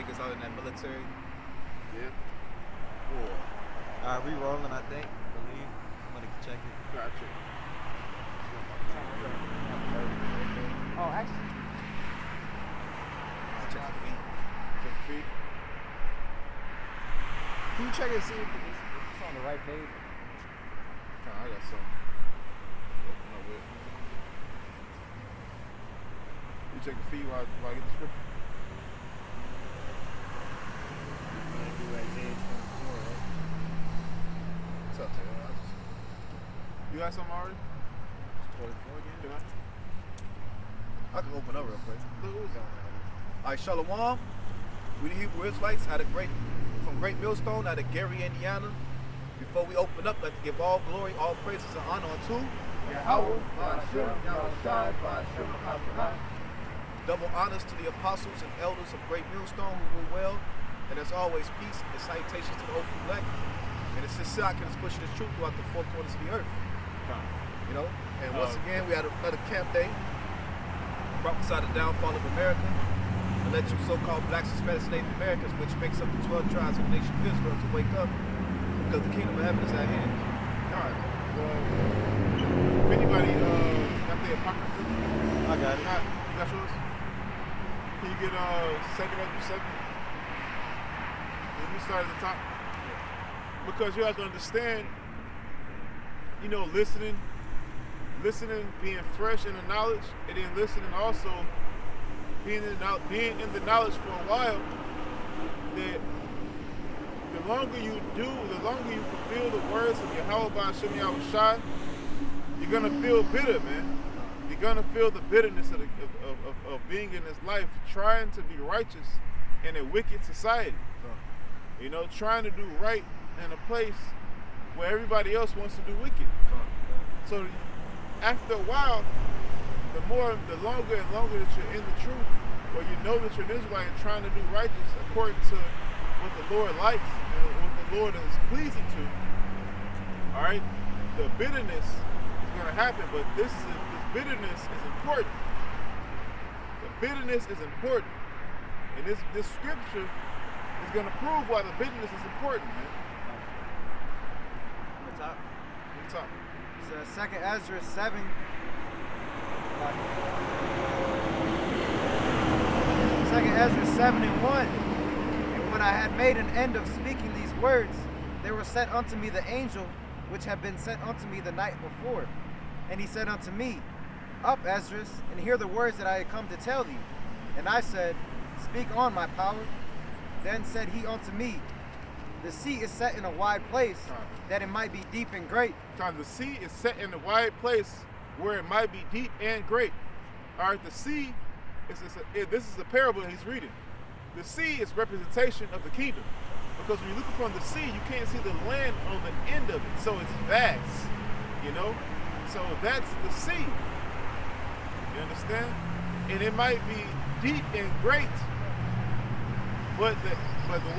niggas out in that military. Yeah. Alright, we rolling, I think. Believe. Somebody can check it. Gotcha. Oh, actually. Check the feet. Check the feet. Can you check it and see if it's on the right page? Nah, I got something. Open up with. You check the feet while I get the scripture. What's up, Taylor? You got something already? 24 again. Can I? I can open up real quick. Look who's on there. All right, Shalom. We the Hebrew Israelites from Great Millstone out of Gary, Indiana. Before we open up, I'd like to give all glory, all praises, and honor unto double honors to the apostles and elders of Great Millstone who rule well. And as always, peace and salutations to the whole elect. And it's just Siak is pushing the truth throughout the four corners of the earth. You know? And once again, we had another camp day. Prophesy the downfall of America. And let you so-called blacks, Hispanics, and Native Americans, which makes up the 12 tribes of the nation of Israel, to wake up. Because the kingdom of heaven is at hand. All right. Well, if anybody got the apocrypha, I got it. you got yours? Can you get 2nd Ezra 7? Let me start at the top. Because you have to understand, you know, listening, being fresh in the knowledge, and then listening also, being in the knowledge for a while, that the longer you fulfill the words of Yahweh B'Hashem Yahushai, you're going to feel bitter, man. You're going to feel the bitterness of being in this life, trying to be righteous in a wicked society. You know, trying to do right in a place where everybody else wants to do wicked. So after a while, the longer and longer that you're in the truth, or you know that you're an Israelite and trying to do righteous according to what the Lord likes and what the Lord is pleasing to, all right, the bitterness is going to happen, but this bitterness is important. The bitterness is important. And this scripture is going to prove why the bitterness is important, man. What's up? What's up? So 2nd Ezra 7. 2nd Ezra 7 and 1. And when I had made an end of speaking these words, there was sent unto me the angel which had been sent unto me the night before. And he said unto me, Up, Esdras, and hear the words that I had come to tell thee. And I said, Speak on, my power. Then said he unto me, The sea is set in a wide place, that it might be deep and great. The sea is set in a wide place where it might be deep and great. All right, the sea, this is a parable that he's reading. The sea is representation of the kingdom. Because when you look upon the sea, you can't see the land on the end of it. So it's vast, you know? So that's the sea. You understand? And it might be deep and great. But the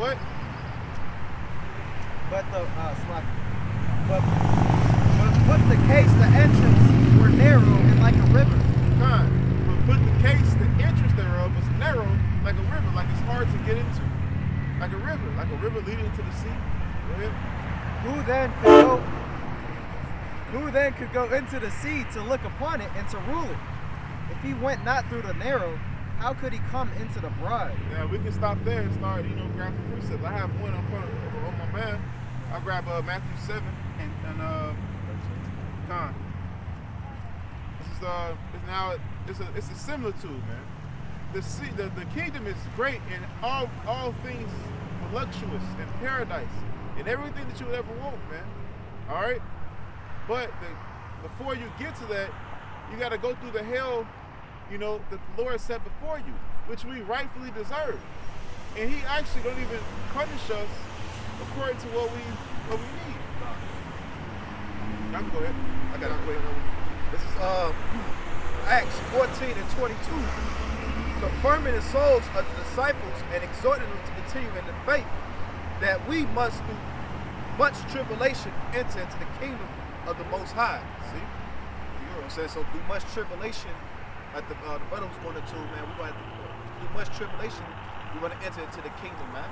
what? But the case, the entrance were narrow and like a river. But the case, the entrance thereof was narrow like a river, like it's hard to get into. Like a river leading into the sea. Go ahead. Who then could go into the sea to look upon it and to rule it? If he went not through the narrow, how could he come into the broad? Yeah, we can stop there and start, grabbing precepts. I have one on my man. I'll grab Matthew 7 and Con. This is it's a similitude, man. The kingdom is great in all things voluptuous and paradise and everything that you would ever want, man. All right, but before you get to that, you got to go through the hell, that the Lord set before you, which we rightfully deserve. And He actually don't even punish us according to what we need. Y'all can go ahead. I got it quick. This is Acts 14 and 22. Confirming the souls of the disciples and exhorting them to continue in the faith, that we must through much tribulation enter into the kingdom of the Most High. See? You know what I'm saying? So through much tribulation, like the brother was going into, man, we're going to have to do much tribulation we're going to enter into the kingdom, man.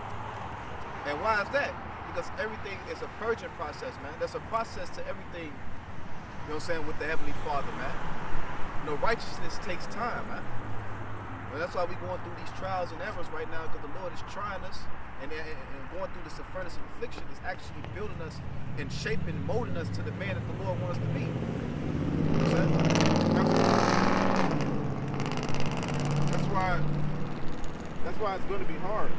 And why is that? Because everything is a purging process, man. There's a process to everything, you know what I'm saying, with the Heavenly Father, man. You know, righteousness takes time, man. And that's why we're going through these trials and errors right now, because the Lord is trying us, and going through this furnace of affliction is actually building us and shaping, molding us to the man that the Lord wants us to be. You know what I'm saying? That's why it's going to be hard.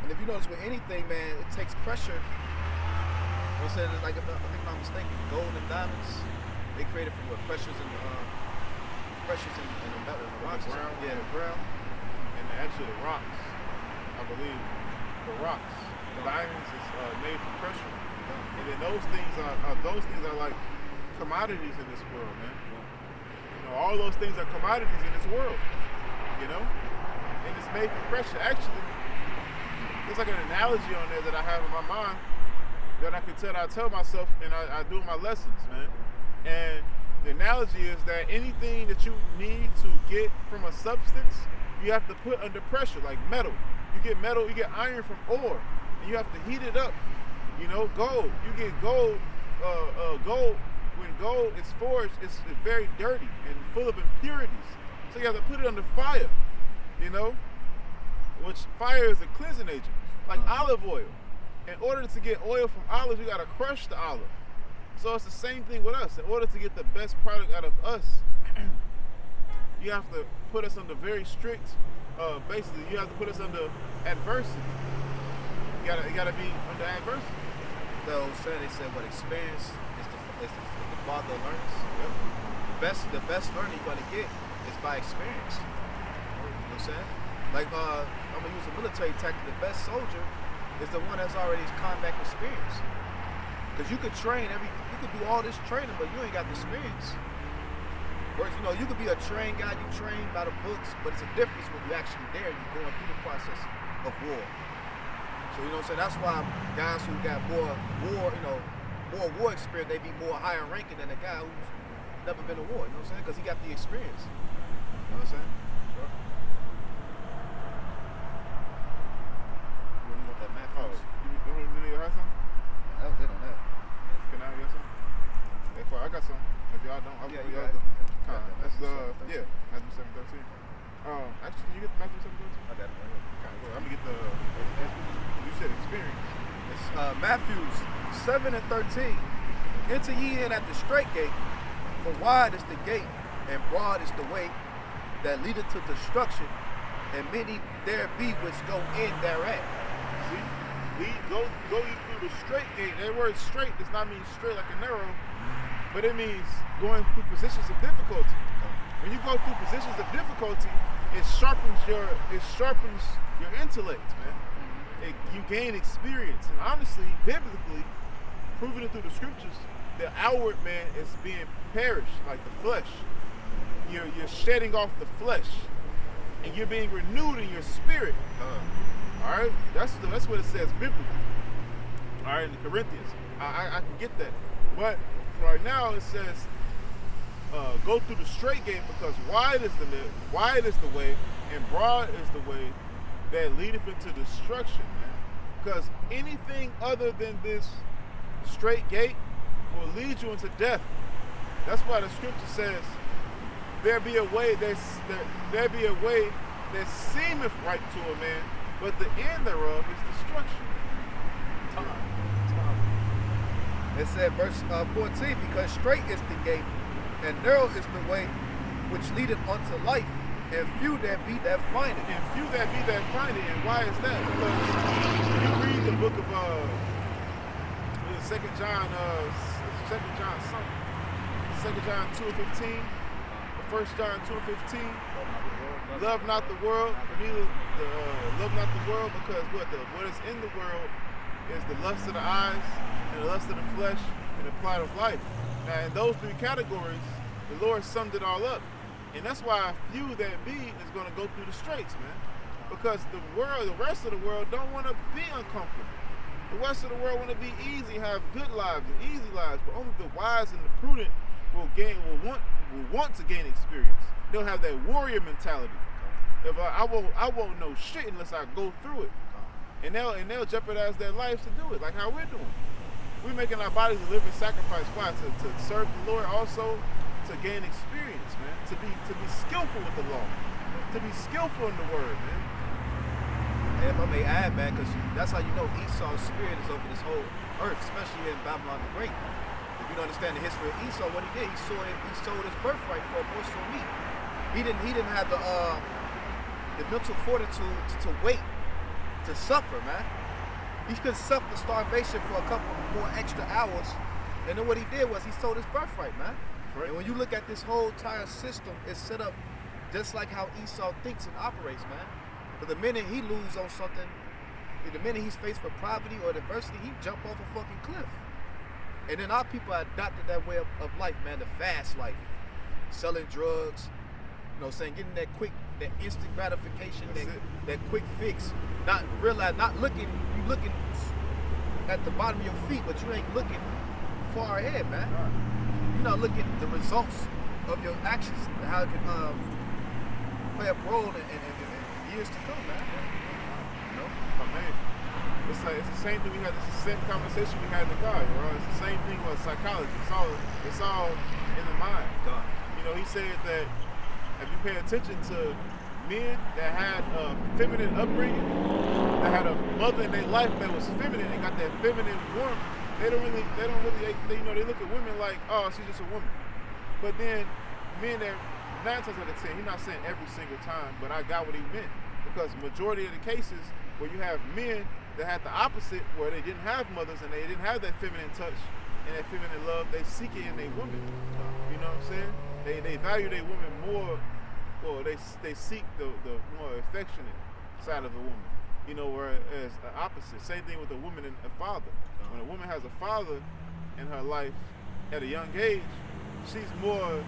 And if you notice with anything, man, it takes pressure. You know what I'm saying? Like, I think I'm not mistaken, gold and diamonds, they created from what, pressures in the metal, the rocks. Ground. Yeah, the ground. And actually the rocks, I believe, the rocks, the diamonds is made from pressure. And then those things are like commodities in this world, man. You know, all those things are commodities in this world, you know? And it's made from pressure. Actually, there's like an analogy on there that I have in my mind that I tell myself, and I do in my lessons, man. And the analogy is that anything that you need to get from a substance, you have to put under pressure, like metal. You get metal, you get iron from ore, and you have to heat it up. You know, gold. You get gold. Gold, when gold is forged, it's very dirty and full of impurities. So you have to put it under fire. You know, which fire is a cleansing agent, like olive oil. In order to get oil from olives, you gotta crush the olive. So it's the same thing with us. In order to get the best product out of us, you have to put us under very strict, basically, you have to put us under adversity. You gotta be under adversity. They said what experience is the father of learners. Yep. The best learning you're gonna get is by experience. You know what I'm saying? Like, I'm gonna use a military tactic. The best soldier is the one that's already combat experience. Because you could you could do all this training, but you ain't got the experience. Whereas, you know, you could be a trained guy, you train by the books, but it's a difference when you're actually there and you're going through the process of war. So, you know what I'm saying? That's why guys who got more war experience, they be more higher ranking than a guy who's never been to war. You know what I'm saying? Because he got the experience. You know what I'm saying? Sure. You want that math? Oh, you have some? That was it on that. Can I get some? I got some. If y'all don't, I'll Yeah, y'all you got it. That's Matthew 7:13. Actually, can you get the Matthew 7:13? I got it right here. Okay, well, I'm gonna get the. You said experience. It's Matthews 7:13. Enter ye in at the straight gate, for wide is the gate, and broad is the way that leadeth to destruction, and many there be which go in thereat. See? Go ye through the straight gate. That word straight does not mean straight like a narrow, but it means going through positions of difficulty. When you go through positions of difficulty, it sharpens your intellect, man. You gain experience, and honestly, biblically, proving it through the scriptures, the outward man is being perished, like the flesh. You're shedding off the flesh, and you're being renewed in your spirit. All right, that's what it says biblically. All right, in the Corinthians, I can get that, but right now it says go through the straight gate, because wide is the way, and broad is the way that leadeth into destruction, man. Because anything other than this straight gate will lead you into death. That's why the scripture says, there be a way that seemeth right to a man, but the end thereof is destruction. It said, verse 14, because straight is the gate, and narrow is the way which leadeth unto life, and few there be that find it. And few there be that find it. And why is that? Because when you read the book of 2 John 2:15, 1 John 2:15, love not the world, love not the world, because what is in the world is the lust of the eyes, and the lust of the flesh, and the pride of life. Now, in those three categories, the Lord summed it all up. And that's why few that be is going to go through the straits, man. Because the rest of the world don't want to be uncomfortable. The rest of the world want to be easy, have good lives and easy lives, but only the wise and the prudent will want to gain experience. They don't have that warrior mentality. If I won't know shit unless I go through it. And they'll jeopardize their lives to do it, like how we're doing. We're making our bodies a living sacrifice. Why? To serve the Lord, also to gain experience, man. To be skillful with the law. To be skillful in the word, man. And if I may add, man, because that's how you know Esau's spirit is over this whole earth, especially in Babylon the Great. If you don't understand the history of Esau, what he did, he sold his birthright for a morsel of meat. He didn't have the mental fortitude to wait, to suffer, man. He could suffer starvation for a couple more extra hours, and then what he did was he sold his birthright, man. Right. And when you look at this whole entire system, it's set up just like how Esau thinks and operates, man. But the minute he loses on something, the minute he's faced with poverty or adversity, he jump off a fucking cliff. And then our people adopted that way of life, man, the fast life. Selling drugs, you know what I'm saying, getting that instant gratification, that quick fix. Not looking, you looking at the bottom of your feet, but you ain't looking far ahead, man. You're not looking at the results of your actions and how it can play a role in years to come, man. You know? Oh, man. It's the same thing it's the same conversation we had in the car, you know? It's the same thing with psychology. It's all in the mind. God. You know, he said that if you pay attention to men that had a feminine upbringing, that had a mother in their life that was feminine and got that feminine warmth, they look at women like, oh, she's just a woman. But then men that 9 times out of 10, he's not saying every single time, but I got what he meant. Because majority of the cases where you have men that had the opposite, where they didn't have mothers and they didn't have that feminine touch and that feminine love, they seek it in their women. You know what I'm saying? They value their women more, or they seek the more affectionate side of the woman. You know, whereas the opposite. Same thing with a woman and a father. When a woman has a father in her life at a young age, she's more,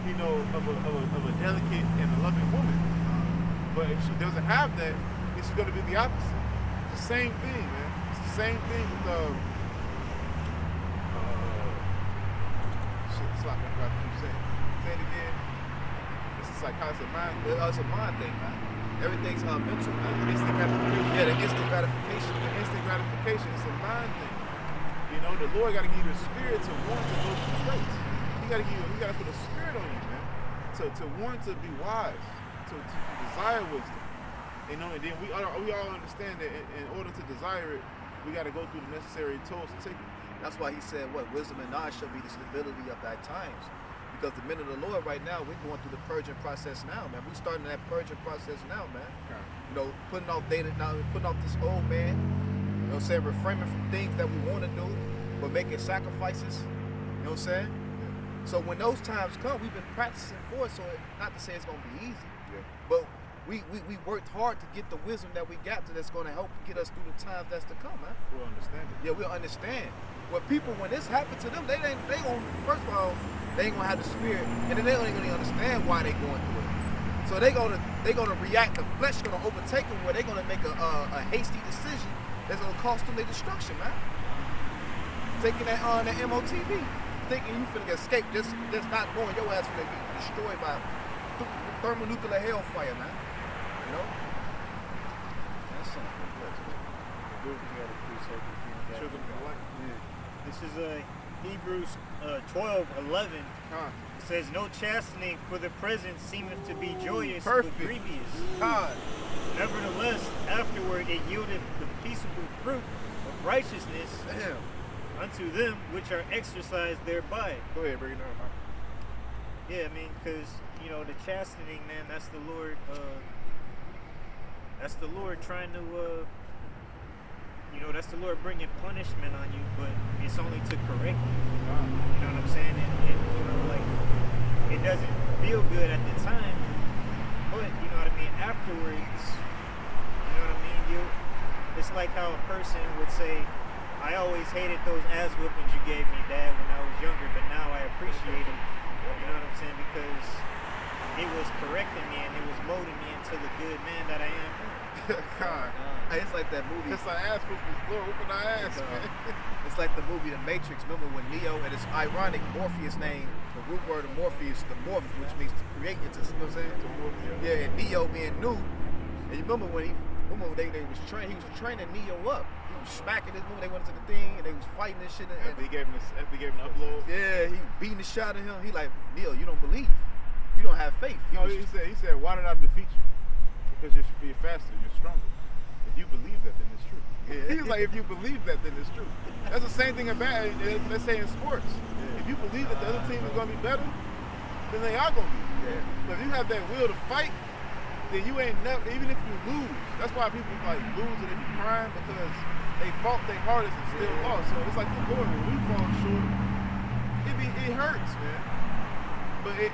you know, of a delicate and a loving woman. But if she doesn't have that, then she's going to be the opposite. It's the same thing, man. It's the same thing with it's like I forgot what you saying. Say it again. It's a psychology mind. It's a mind thing, man. Everything's mental, man. Instant gratification. Yeah, the instant gratification. The instant gratification is a mind thing. You know, the Lord got to give you the spirit to want to go through straights. He got to put a spirit on you, man. To want to be wise. To desire wisdom, you know, and then we all understand that in order to desire it, we got to go through the necessary tools to take it. That's why he said, what, wisdom and knowledge shall be the stability of thy times. Because the men of the Lord right now, we're going through the purging process now, man. We're starting that purging process now, man. Okay. You know, putting off this old man, you know what I'm saying, refraining from things that we want to do, but making sacrifices, you know what I'm saying? Yeah. So when those times come, we've been practicing for it, so not to say it's going to be easy. But we worked hard to get the wisdom that we got that's going to help get us through the times that's to come, man. We'll understand it. Yeah, we'll understand. When this happened to them, they gonna, first of all, they ain't gonna have the spirit, and then they ain't gonna understand why they going through it. So they gonna react. The flesh gonna overtake them, where they gonna make a hasty decision that's gonna cost them their destruction, man. Taking that on the MOTV, thinking you finna escape, just not knowing your ass finna be destroyed by thermonuclear hellfire, man. You know? That's something for the Children of the light. This is Hebrews 12:11. It says, no chastening for the present seemeth to be joyous, Perfect. but grievous. God. Nevertheless, afterward it yieldeth the peaceable fruit of righteousness unto them which are exercised thereby. Go ahead, bring it down, man. Yeah, I mean, because, you know, the chastening, man, that's the Lord trying to, you know, that's the Lord bringing punishment on you, but it's only to correct you. You know what I'm saying? And you know, like, it doesn't feel good at the time, but, you know what I mean, afterwards, you know what I mean, it's like how a person would say, I always hated those ass whoopings you gave me, Dad, when I was younger, but now I appreciate it. You know what I'm saying? Because it was correcting me and it was molding me into the good man that I am. God. Hey, it's like that movie. It's like ass whooping our ass, man. It's like the movie The Matrix. Remember when Neo, and it's ironic, Morpheus' name the root word of Morpheus, the morph, which means to create into, you know what I'm saying? Yeah, and Neo being new. And you remember when he was training Neo up. He was smacking his move. They went into the thing and they was fighting this shit. After he gave him the upload. Yeah, he beating the shot at him. He like, Neo, you don't believe. You don't have faith. He said, why did I defeat you? Because you're faster, you're stronger. If you believe that, then it's true. Yeah. He was like, if you believe that, then it's true. That's the same thing about, let's say in sports. Yeah. If you believe that the other team is going to be better, then they are going to be. Yeah. But if you have that will to fight, then you ain't never, even if you lose, that's why people like lose and they be crying, because they fought their hardest and still lost. So it's like the Lord, when we fall short, it hurts, man. But it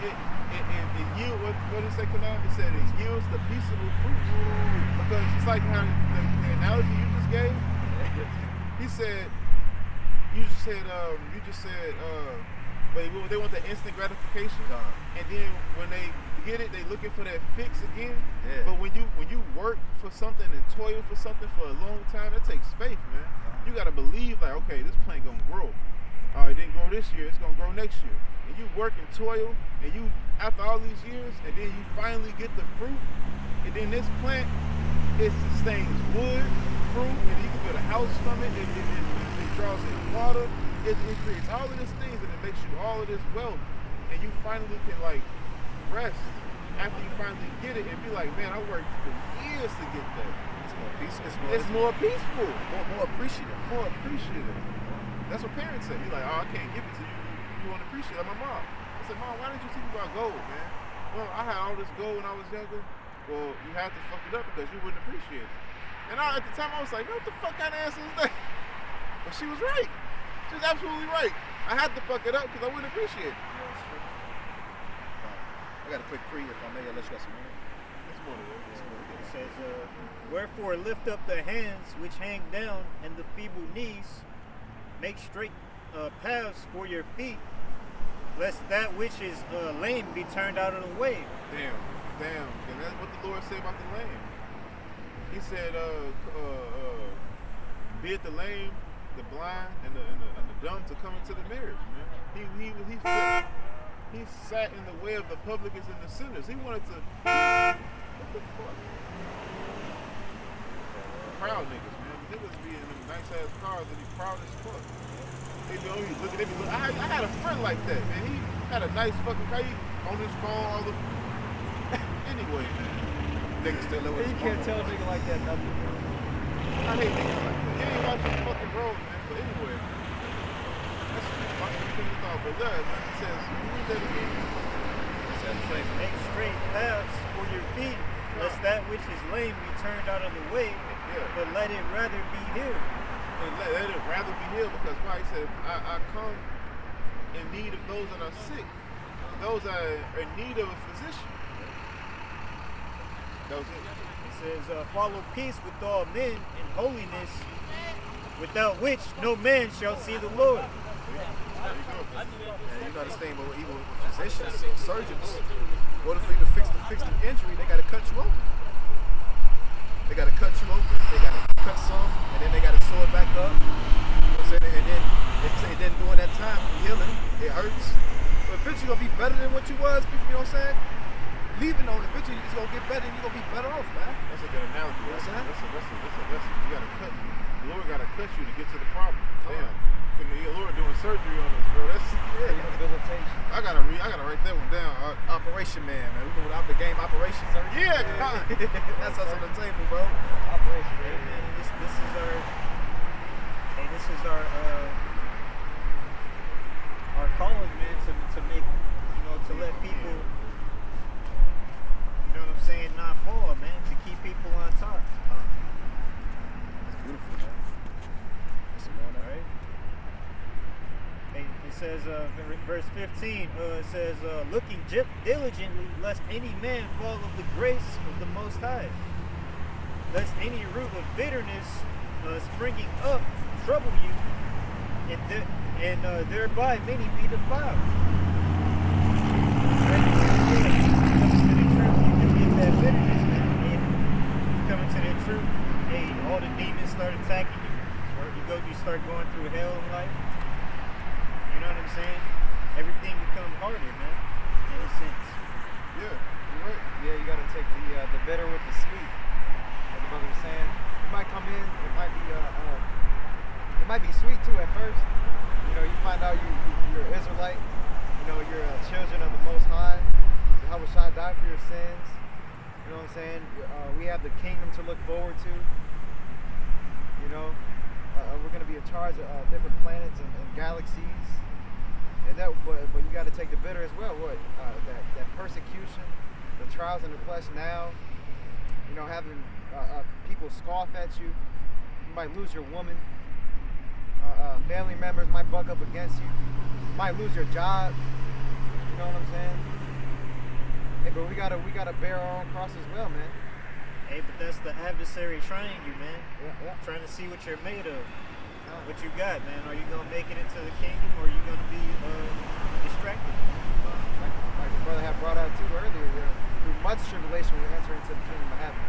yields, what did it say, Kanam? It said it yields the peaceable fruits. Because it's like how the analogy you just gave, he said, they want the instant gratification, and then when they get it, they looking for that fix again. Yeah. But when you work for something and toil for something for a long time, it takes faith, man. You gotta believe, like, okay, this plant gonna grow. It didn't grow this year, it's gonna grow next year. And you work and toil, and you, after all these years, and then you finally get the fruit, and then this plant, it sustains wood, fruit, and you can build a house from it, it draws in water, it creates all of these things, and it makes you all of this wealth, and you finally can, like, rest after you finally get it and be like, man, I worked for years to get that. It's more peaceful. It's more peaceful. More appreciative. More appreciative. That's what parents say. You're like, oh, I can't give it to you. You want to appreciate it. Like my mom. I said, Mom, why didn't you teach me about gold, man? Well, I had all this gold when I was younger. Well, you had to fuck it up because you wouldn't appreciate it. And at the time, I was like, what the fuck kind of answer is that? But she was right. She was absolutely right. I had to fuck it up because I wouldn't appreciate it. I got a quick pre, if I may, unless you got some more. That's more than It says, wherefore lift up the hands which hang down and the feeble knees, make straight paths for your feet, lest that which is lame be turned out of the way. Damn. And that's what the Lord said about the lame. He said, be it the lame, the blind, and the dumb to come into the marriage, man. He sat in the way of the publicans and the sinners. He wanted to. What the fuck? Proud niggas, man. Niggas be in them nice ass cars and be proud as fuck. They be always looking. I had a friend like that, man. He had a nice fucking car. He on his phone, all the. Anyway, man. Niggas still live with his You can't tell a nigga like that nothing. I hate niggas like that. You ain't watching the fucking road, man. But anyway. But that, man, it says, read that again. It says, make straight paths for your feet, lest that which is lame be turned out of the way, but let it rather be healed. And let it rather be healed, because why? He said, I come in need of those that are sick, those that are in need of a physician. That was it. It says, follow peace with all men and holiness, without which no man shall see the Lord. Man, you gotta understand, but even with physicians, surgeons, in order for you to fix the injury, they gotta cut you open. They gotta cut you open, they gotta cut some, and then they gotta sew it back up. You know what I'm saying? And then during that time, healing, it hurts. But eventually you're gonna be better than what you was, you know what I'm saying? Leaving on, eventually it's gonna get better and you're gonna be better off, man. That's a good analogy. You know what I'm saying? That's you gotta cut. The Lord gotta cut you to get to the problem. Damn. The Lord doing surgery on us, bro. That's Rehabilitation. I gotta write that one down. Operation Man, man. We know the game Operation. Yeah. That's us on the table, bro. Operation, Hey, man, this is our calling, man, to make, to let people, you know what I'm saying, not fall, man, to keep people on top. That's beautiful, man. That's some more, All right. It says, verse 15, it says, looking diligently, lest any man fall of the grace of the Most High, lest any root of bitterness springing up trouble you, and thereby many be defiled. That bitterness, man. You come into that truth, hey, all the demons start attacking you. You start going through hell in life. You know what I'm saying? everything becomes harder, man. In a sense. Yeah, you're right. Yeah, you gotta take the bitter with the sweet. Like the brother was saying, you might come in, it might be sweet too at first. You know, you find out you're an Israelite. You know, you're children of the Most High. Yahweh Shai died for your sins. You know what I'm saying? We have the kingdom to look forward to. You know, we're gonna be in charge of different planets and galaxies. And but you got to take the bitter as well. What that persecution, the trials in the flesh now. You know, having people scoff at you. You might lose your woman. Family members might buck up against you. You might lose your job. You know what I'm saying? Hey, but we gotta bear our own cross as well, man. Hey, but that's the adversary trying you, man. Yeah. Trying to see what you're made of. What you got, man? Are you gonna make it into the kingdom, or are you gonna be distracted? Like the brother had brought out too earlier, through much tribulation we enter into the kingdom of heaven.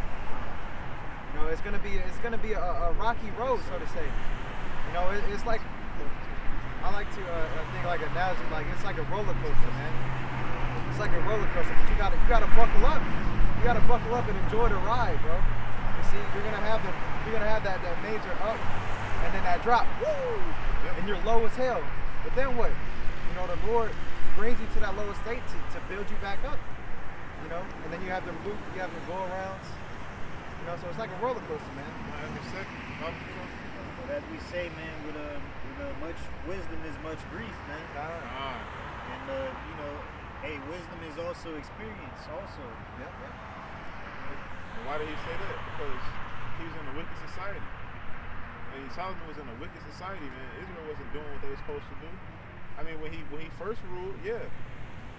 You know, it's gonna be a rocky road, so to say. You know, it's like I like to think like an analogy, like it's like a roller coaster, man. It's like a roller coaster, but you gotta buckle up. You gotta buckle up and enjoy the ride, bro. You see, you're gonna have that major up. And then that drop, woo, and you're low as hell. But then what? You know, the Lord brings you to that lowest state to build you back up. You know, and then you have them loop, you have them go arounds. You know, so it's like a roller coaster, man. But as we say, man, with much wisdom is much grief, man. And you know, hey, wisdom is also experience, also. Yeah. And why did he say that? Because he was in a wicked society. And Solomon was in a wicked society, man. Israel wasn't doing what they were supposed to do. I mean, when he first ruled, yeah.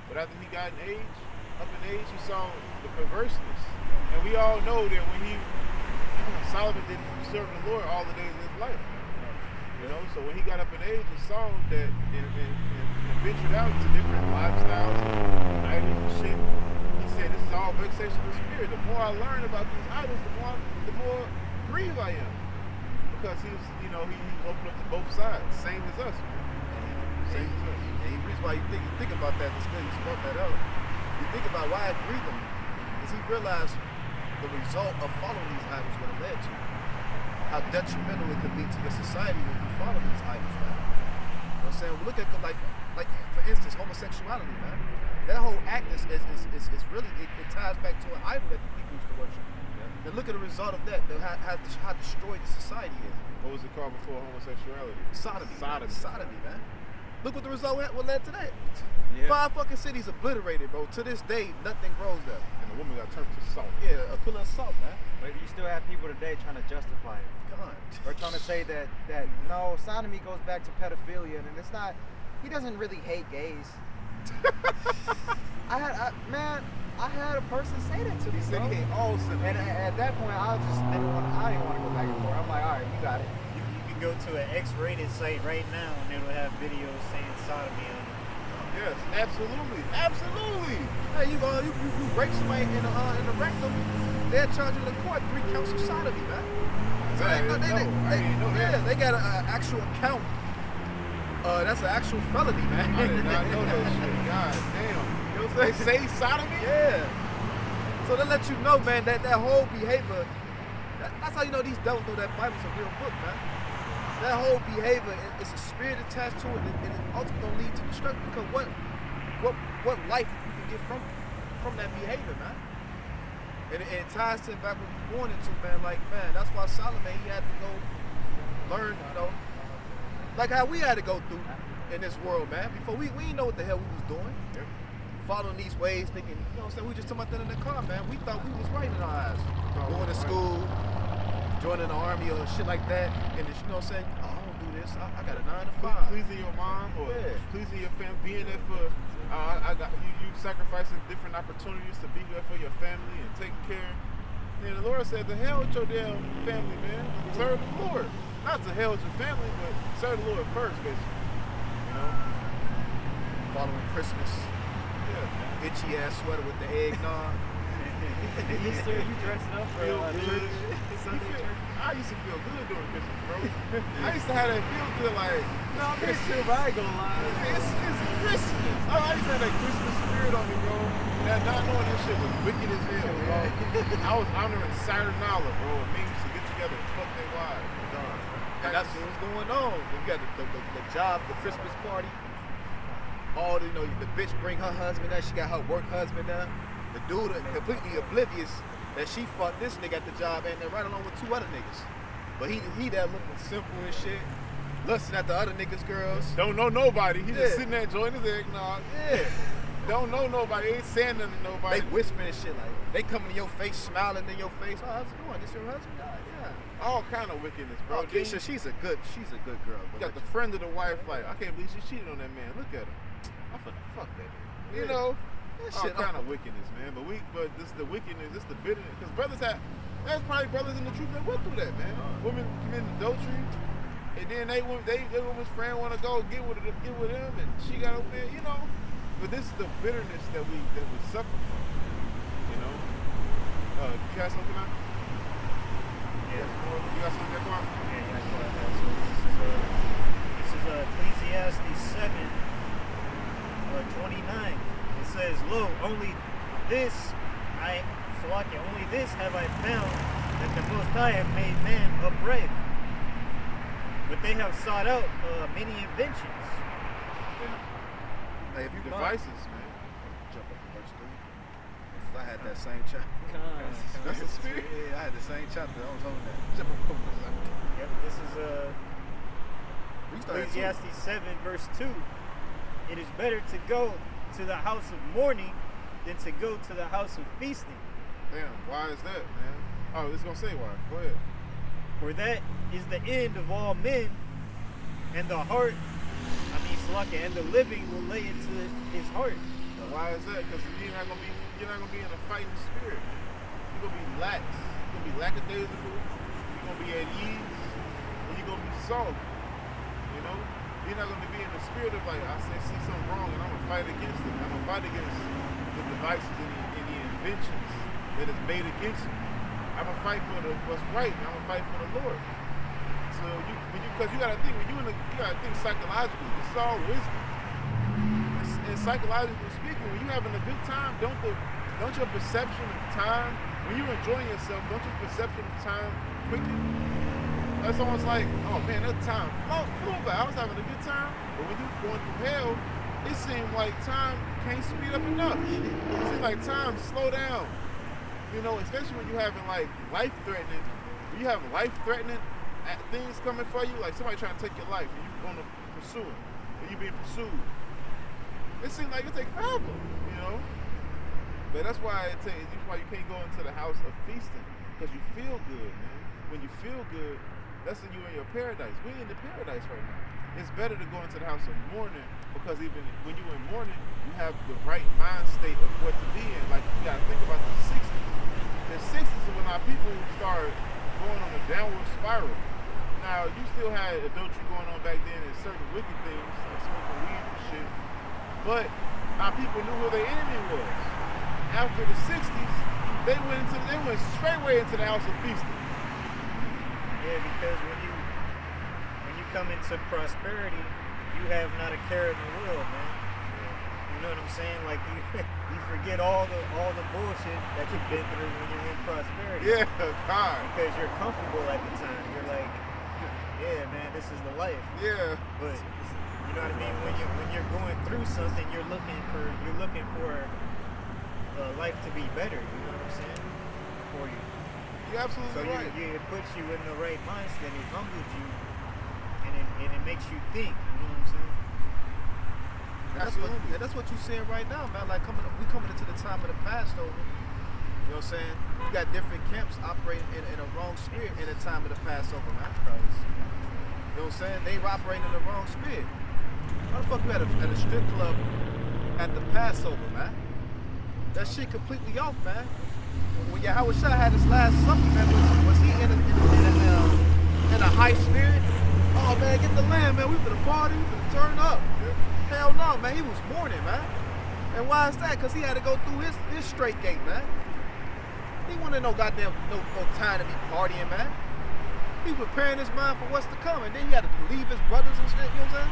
But after he got up in age, he saw the perverseness. And we all know that when Solomon didn't serve the Lord all the days of his life. You know, so when he got up in age, he saw that and ventured out to different lifestyles and idols and shit. He said, this is all vexation of the spirit. The more I learn about these idols, the more grieved I am. Because he was open up to both sides, same as us. Same as us. And the reason why you think about that, it's good you spoke that out. You think about why it grieved him, is he realized the result of following these idols would have led to. How detrimental it could be to your society when you follow these idols, man. You know what I'm saying? Well, look at like for instance, homosexuality, man. That whole act is really it ties back to an idol that the people used to worship. Now look at the result of that, how destroyed the society is. What was it called before homosexuality? Sodomy. Sodomy, man. Look what the result what led to that. Yeah. 5 fucking cities obliterated, bro. To this day, nothing grows there. And the woman got turned to salt. Yeah, a pillar of salt, man. But you still have people today trying to justify it. God. Or trying to say that no, sodomy goes back to pedophilia, and it's not. He doesn't really hate gays. I had a person say that to me. He said he hate all sinners. And at that point, I didn't want to go back and forth. I'm like, all right, you got it. You can go to an X-rated site right now, and it'll have videos saying sodomy on it. Yes, absolutely. Hey, you rape somebody in the rectum, they'll charge you to court 3 counts of sodomy, man. So I didn't know that. They got an actual count. That's an actual felony, man. I did not know that shit. God damn. You know what I'm saying? They say sodomy? Yeah. So they let you know, man, that whole behavior, that's how you know these devils know that Bible's a real book, man. That whole behavior, it's a spirit attached to it, and it ultimately don't lead to destruction. Because what life you can get from that behavior, man? And it ties to back what we're born into, man. Like, man, that's why Solomon, he had to go learn, you know, like how we had to go through in this world, man. Before we didn't know what the hell we was doing. Yep. Following these ways, thinking, you know what I'm saying? We just talking about that in the car, man. We thought we was right in our eyes. Going to school, joining the army or shit like that. And just, you know what I'm saying? Oh, I don't do this. I got a 9 to 5. Pleasing your mom or Yeah. pleasing your family, being there for, you sacrificing different opportunities to be there for your family and taking care. And the Lord said, to hell with your damn family, man. Serve the Lord. Not to hell with your family, but serve the Lord first, basically. You know? Following Christmas. Yeah. Itchy ass sweater with the eggnog. Easter, you dressing up for Feel church, good. Sunday church. I used to feel good during Christmas, bro. I used to have that feel good, like, No, I'm just chill, but I ain't gonna lie. it's Christmas. I used to have that Christmas spirit on me, bro. Now, not knowing this shit was wicked as hell, bro. I was honoring Saturnalia, bro. And men used to get together and fuck their wives. And that's what's going on. You got the job, the Christmas party. All the, the bitch bring her husband there. She got her work husband there. The dude completely oblivious that she fucked this nigga at the job and then right along with 2 other niggas. But he there looking simple and shit, lusting at the other niggas' girls. Don't know nobody. He just Yeah. sitting there enjoying his eggnog. Yeah. Don't know nobody. Ain't saying nothing to nobody. They whispering and shit like they coming in your face, smiling in your face. Oh, how's it going? This your husband? Yeah. All kind of wickedness, bro. Oh, Keisha, she's a good girl. You But got the friend of the wife, like, I can't believe she cheated on that man. Look at her. I'm finna fuck that nigga. You Yeah. know, that all shit kind of wickedness, man. But this the wickedness, this the bitterness. Because there's probably brothers in the truth that went through that, man. Women committing adultery, and then they woman's friend want to go get with them, and she got over there, you know. But this is the bitterness that we suffer from, you know. You got something now? Yeah. You got something there, Mark? Yeah, this is Ecclesiastes 7, 29. It says, "Lo, only this have I found, that the Most High have made man upright. But they have sought out many inventions." Hey, if you Devices, man. jump up to verse 3. 'Cause I had that same chapter. That's the spirit. Yeah, I had the same chapter. I was holding that. Jump up to verse 3. Yep, this is We started at 2. Ecclesiastes 7, verse 2. "It is better to go to the house of mourning than to go to the house of feasting. Damn, why is that, man? Oh, it's gonna say why. Go ahead. For that is the end of all men, and the heart, and the living will lay it to his heart." Why is that? Because you're not gonna be in a fighting spirit. You're gonna be lax. You're gonna be lackadaisical. You're gonna be at ease, and you're gonna be soft. You know, you're not gonna be in the spirit of like, see something wrong, and I'm gonna fight against it. I'm gonna fight against the devices and the inventions that is made against you. I'm gonna fight for what's right. And I'm gonna fight for the Lord. So because you gotta think you gotta think psychologically. This is all wisdom. And psychologically speaking, when you're having a good time, don't your perception of time, when you're enjoying yourself, don't your perception of time quicken? That's almost like, oh man, that time flew by. I was having a good time, but when you're going through hell, it seemed like time can't speed up enough. It seems like time slow down. You know, especially when you're having like life-threatening. When you have life-threatening things coming for you, like somebody trying to take your life, and you want to pursue it, and you being pursued. It seems like it takes forever, you know. But that's why you can't go into the house of feasting, because you feel good, man. When you feel good, that's when you're in your paradise. We're in the paradise right now. It's better to go into the house of mourning, because even when you're in mourning, you have the right mind state of what to be in. Like, you gotta think about the 60s. The 60s is when our people started going on a downward spiral. Now, you still had adultery going on back then and certain wicked things, like smoking weed and shit. But our people knew who their enemy was. After the 60s, they went straightway into the house of feasting. Yeah, because when you come into prosperity, you have not a care in the world, man. You know what I'm saying? Like you forget all the bullshit that you've been through when you're in prosperity. Yeah, God. Because you're comfortable at the time. You're like, yeah, man, this is the life. Yeah. But you know what I mean? When you're going through something, you're looking for life to be better. You know what I'm saying? For you. You're absolutely So right. it puts you in the right mindset. It humbles you, and it makes you think. You know what I'm saying? And that's what you're seeing right now, man. Like we coming into the time of the Passover. You know what I'm saying? You got different camps operating in a wrong spirit in the time of the Passover, man. You know what I'm saying? They operating in the wrong spirit. Why the fuck you at a strip club at the Passover, man? That shit completely off, man. When Yahweh Shah had his last supper, man, was he in a high spirit? Oh man, get the lamb, man. We finna party, we finna turn up. Hell no, man. He was mourning, man. And why is that? Because he had to go through his straight gate, man. He wanted no goddamn no time to be partying, man. He preparing his mind for what's to come, and then he had to leave his brothers and shit. You know what I'm saying?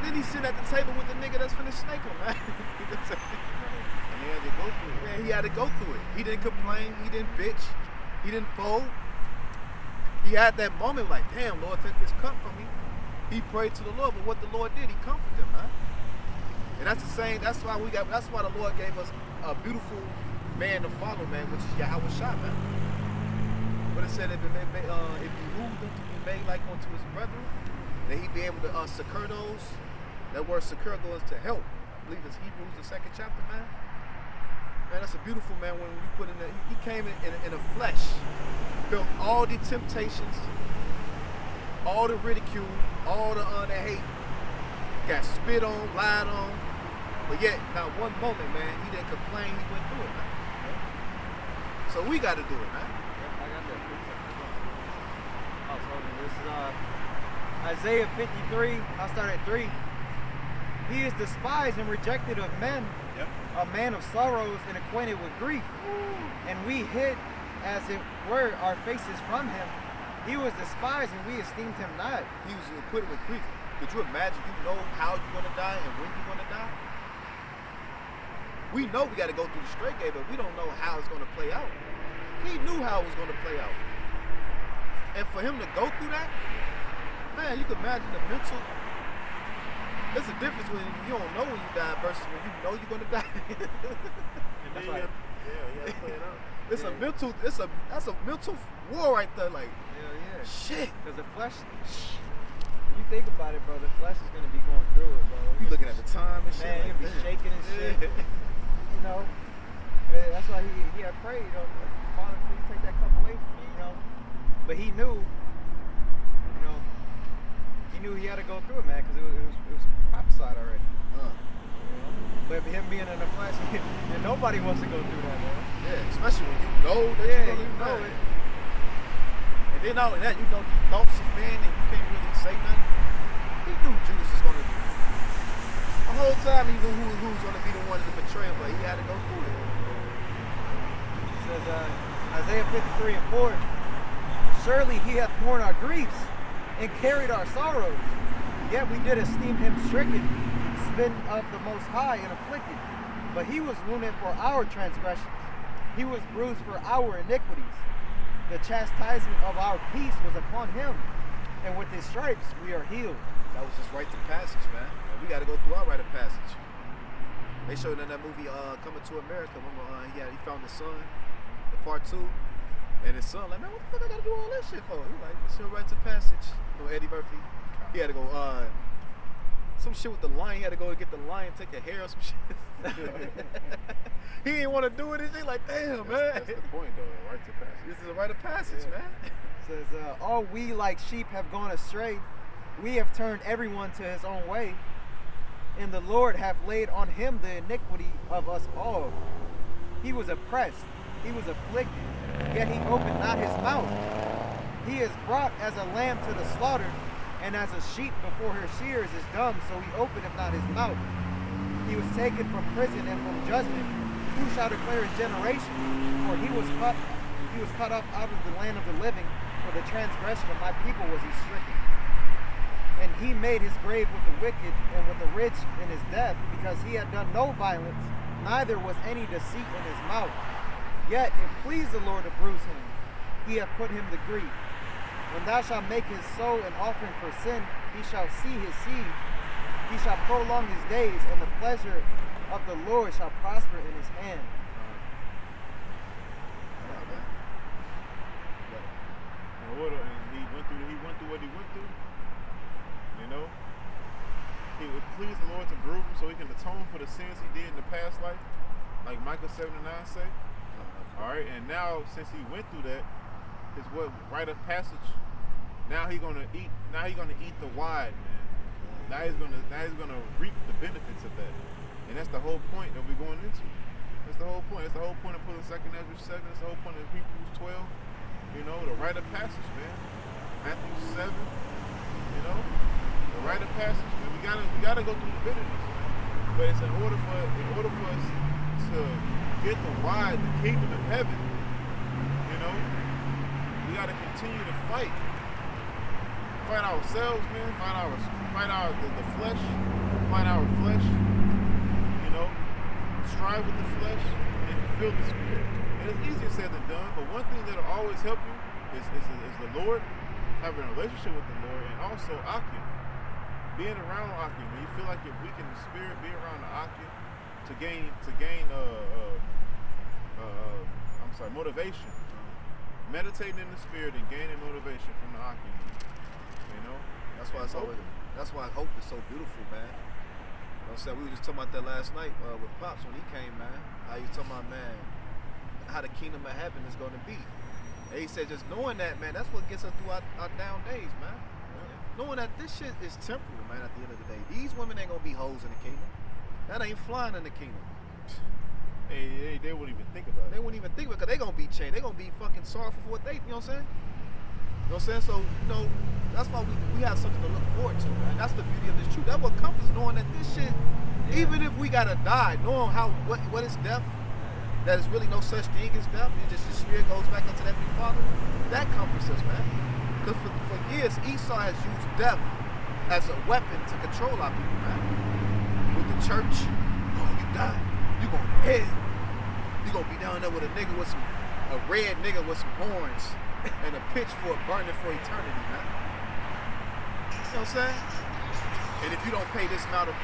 Then he's sitting at the table with the nigga that's finna snake him, man. You know what I'm saying? And he had to go through it. Man, he had to go through it. He didn't complain. He didn't bitch. He didn't fold. He had that moment like, damn, Lord, take this cup from me. He prayed to the Lord, but what the Lord did, he comforted him, man. And that's the same. That's why the Lord gave us a beautiful man to follow, man, which is Yahweh Shai, man. But it said if you ruled him to be made like unto his brethren, that he be able to succor those. That word succor goes to help. I believe it's Hebrews, the 2nd chapter, man. Man, that's a beautiful man when we put in the, he came in the flesh, felt all the temptations, all the ridicule, all the hate, got spit on, lied on, but yet not one moment, man, he didn't complain, he went through it, man. So we got to do it, man. I got that. I was holding this. Isaiah 53, I'll start at 3. He is despised and rejected of men, a man of sorrows and acquainted with grief. And we hid, as it were, our faces from him. He was despised and we esteemed him not. He was acquitted with grief. Could you imagine you know how you're going to die and when you're going to die? We know we got to go through the straight gate, but we don't know how it's going to play out. He knew how it was going to play out. And for him to go through that, man, you can imagine the mental. There's a difference when you don't know when you die versus when you know you're gonna die. That's right. You gotta play it out. That's a mental war right there. Like, Yeah. shit. Because the flesh, you think about it, bro, the flesh is going to be going through it, bro. You looking at the time and shit. Man, like, you'll be damn. shaking and shit. You know, that's why he had prayed, you know, Father, please take that cup away from me, you know. But he knew, he had to go through it, man, because it was prophesied already. You know? But him being in the flesh, and nobody wants to go through that, man. Yeah, especially when you know that You know it. And then not only that, you know the thoughts of men and you can't really say nothing. He knew Judas was gonna the whole time he knew who was gonna be the one to betray him, but he had to go through it. It says Isaiah 53 and 4, surely he hath borne our griefs and carried our sorrows, yet we did esteem him stricken, smitten of the Most High and afflicted. But he was wounded for our transgressions, he was bruised for our iniquities. The chastisement of our peace was upon him, and with his stripes we are healed. That was just rite of passage, man. And we got to go through our rite of passage. They showed in that movie Coming to America. Remember, he found his son, the part 2, and his son like, man, what the fuck I got to do all that shit for? He like, it's your rite of passage. You know, Eddie Murphy, he had to go some shit with the lion. He had to go get the lion, take a hair or some shit. He didn't want to do it. He's like, damn, man. That's the point, though. Rite of passage. This is a rite of passage, man. It says, all we like sheep have gone astray. We have turned everyone to his own way. And the Lord hath laid on him the iniquity of us all. He was oppressed. He was afflicted. Yet he opened not his mouth. He is brought as a lamb to the slaughter, and as a sheep before her shears is dumb, so he openeth not his mouth. He was taken from prison and from judgment. Who shall declare his generation? For he was cut off out of the land of the living. For the transgression of my people was he stricken. And he made his grave with the wicked and with the rich in his death, because he had done no violence, neither was any deceit in his mouth. Yet it pleased the Lord to bruise him. He hath put him to grief. When thou shalt make his soul an offering for sin, he shall see his seed. He shall prolong his days, and the pleasure of the Lord shall prosper in his hand. And he went through what he went through. You know, it would please the Lord to bruise him so he can atone for the sins he did in the past life, like Micah 7:9 say. All right, and now since he went through that, is what rite of passage. Now he's gonna eat. Now he's gonna eat the wide, man. Now he's gonna reap the benefits of that, and that's the whole point that we're going into. That's the whole point. That's the whole point of pulling 2nd Ezra 7. That's the whole point of Hebrews 12. You know, the rite of passage, man. Matthew 7. You know, the rite of passage, man. We gotta go through the bitterness, man. But it's in order for us to forget the why, the kingdom of heaven. You know, we got to continue to fight ourselves, man. The flesh, fight our flesh. You know, strive with the flesh and fulfill the spirit. And it's easier said than done. But one thing that'll always help you is the Lord, having a relationship with the Lord, and also Akim. Being around Akim, when you feel like you're weak in the spirit, be around the Akim to gain motivation. Meditating in the spirit and gaining motivation from the Akim. You know, That's why hope is so beautiful, man. You know what I'm saying? We were just talking about that last night with Pops when he came, man. How he was talking about, man, how the kingdom of heaven is going to be. And he said, just knowing that, man, that's what gets us through our down days, man. Knowing that this shit is temporal, man, at the end of the day. These women ain't going to be hoes in the kingdom. That ain't flying in the kingdom. They wouldn't even think about it. They wouldn't even think about it because they going to be chained. They going to be fucking sorrowful for what they, you know what I'm saying? You know what I'm saying? So, you know, that's why we have something to look forward to, man. That's the beauty of this truth. That's what comforts knowing that this shit, even if we got to die, knowing what is death, that is really no such thing as death. It just your spirit goes back into that big Father. That comforts us, man. Because for years, Esau has used death as a weapon to control our people, man. With the church, oh, you die, you going to hell. You going to be down there with a red nigga with some horns and a pitchfork burning for eternity, man. You know what I'm saying? And if you don't pay this amount of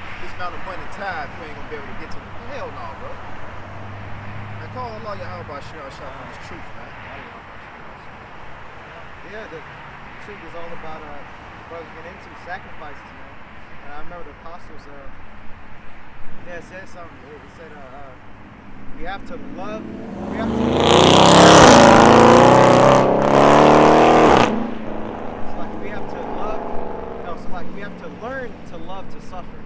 money tithe, you ain't going to be able to get to hell no, bro. Now call Allah Yahweh Shah for this truth, man. Yeah, the truth is all about brothers getting into sacrifices, man. And I remember the apostles said something. He said we have to love. We have to learn to love to suffer.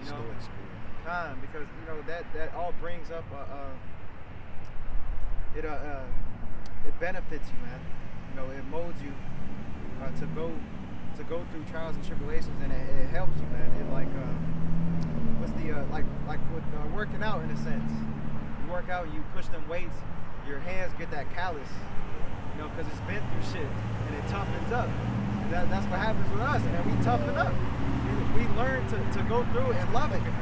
You know, because you know that all brings up it benefits you, man. You know, it molds you to go through trials and tribulations, and it helps you, man. It like with working out in a sense. You work out, you push them weights, your hands get that callus, you know, because it's been through shit and it toughens up. And that's what happens with us, and we toughen up. We learn to go through it and love it. You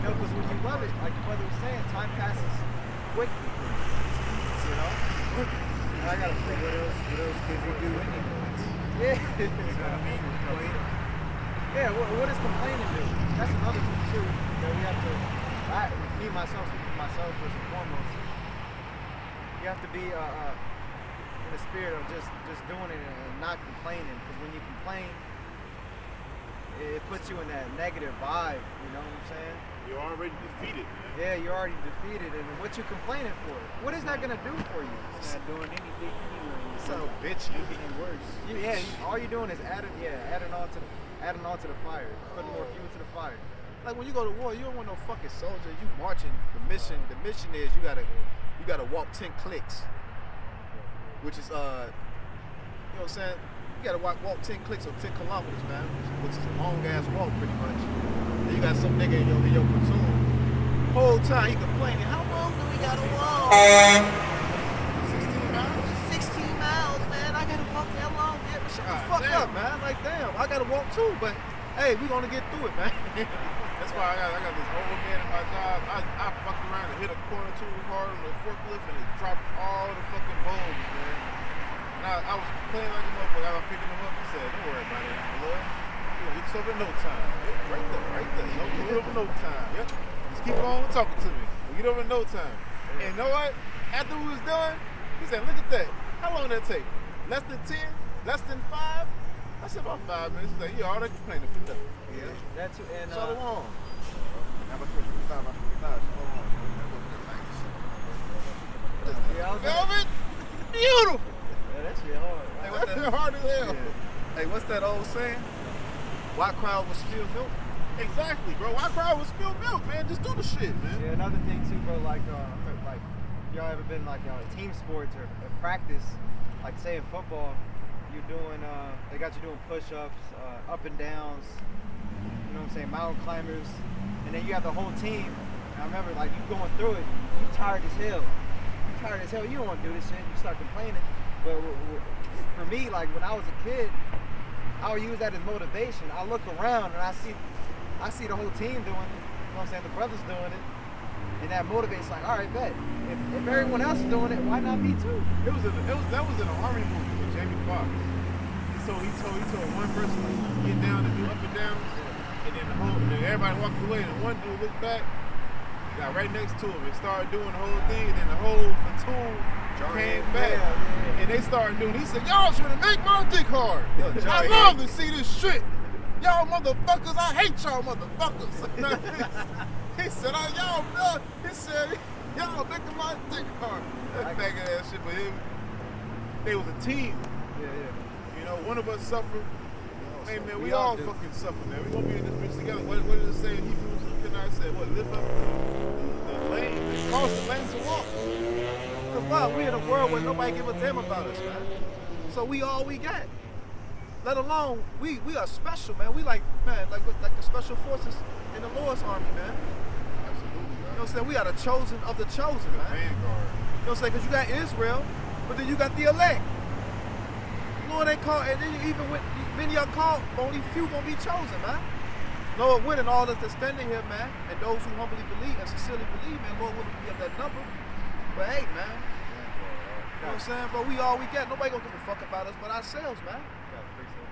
know, because when you love it, like the brother was saying, time passes quickly. You know? I gotta say, what else could we do anyway? Yeah. You know what I mean? Yeah, what does complaining do? That's another thing too. You know, we have to, me myself, speaking for myself first and foremost, you have to be in the spirit of just doing it and not complaining. Because when you complain, it puts you in that negative vibe. You know what I'm saying? You're already defeated, man. Yeah, you're already defeated, and what you complaining for? What is that gonna do for you? It's not doing anything anyway. You sound bitchy. Making it worse. All you're doing is adding on to the fire, putting more fuel to the fire. Like when you go to war, you don't want no fucking soldier. You marching. The mission is you gotta walk 10 clicks, which is you know what I'm saying. You gotta walk 10 clicks or 10 kilometers, man, which is a long ass walk, pretty much. Then you got some nigga in your platoon. Whole time he complaining, how long do we gotta walk? 16 miles. 16 miles, man. I gotta walk that long. Yeah, but shut the fuck up, man. Like damn, I gotta walk too, but hey, we gonna get through it, man. That's why I got this old man in my job. I fucked around and hit a corner too hard on the forklift and it dropped all the fucking bones, man. And I was playing like a motherfucker. I was picking him up. He said, "Don't worry about it, blood. You gonna get this over in no time." Right there. No, get over in no time. Yep. Just keep on talking to me. We'll get over in no time. And you know what? After we was done, he said, "Look at that. How long did that take? Less than 10? Less than 5?" I said about 5 minutes. He's like, "Yeah, all that complaining for nothing." Yeah, that too. And Shalom. Velvet, beautiful. Yeah, that shit hard. Hey, what's that? Hard as hell. Hey, what's that old saying? Why cry over spilled milk? Exactly, bro. Why cry with spilled milk, man? Just do the shit, man. Yeah, another thing too, bro. Like y'all ever been like team sports or practice? Like say in football, you're doing they got you doing push-ups, up and downs. You know what I'm saying? Mountain climbers, and then you have the whole team I remember like you going through it, you tired as hell. You don't want to do this shit. You start complaining. But for me, like when I was a kid, I would use that as motivation. I look around and I see the whole team doing it. You know what I'm saying? The brothers doing it. And that motivates like, all right, bet. If everyone else is doing it, why not me too? That was in an army movie with Jamie Foxx. He told one person to get down and do up and downs, and then everybody walked away, and one dude looked back, he got right next to him and started doing the whole thing, and then the whole platoon came back, and they started doing. He said, "Y'all should have made my dick hard. I love to see this shit. Y'all motherfuckers, I hate y'all motherfuckers." He said, y'all making my dick hard. That faggot ass shit, but they was a team. Yeah. You know, one of us suffered. Hey man, we all fucking suffer, man. We gonna be in this bitch together. What does it say in Hebrews? Can I say what? Lift up the lane, cross the lane to walk. Cause wow, we in a world where nobody give a damn about us, man. So we all we got. Let alone we are special, man. We like the special forces in the Lord's army, man. Absolutely, You know what I'm saying? We are the chosen of the chosen, man. Vanguard. You know what I'm saying? Because you got Israel, but then you got the elect. Lord ain't called, and then even with many are called, only few gonna be chosen, man. Lord willing, all of us that's standing here, man, and those who humbly believe and sincerely believe, man, Lord willing to be of that number. But hey, man, you know what I'm saying? But we all we got. Nobody gonna give a fuck about us but ourselves, man.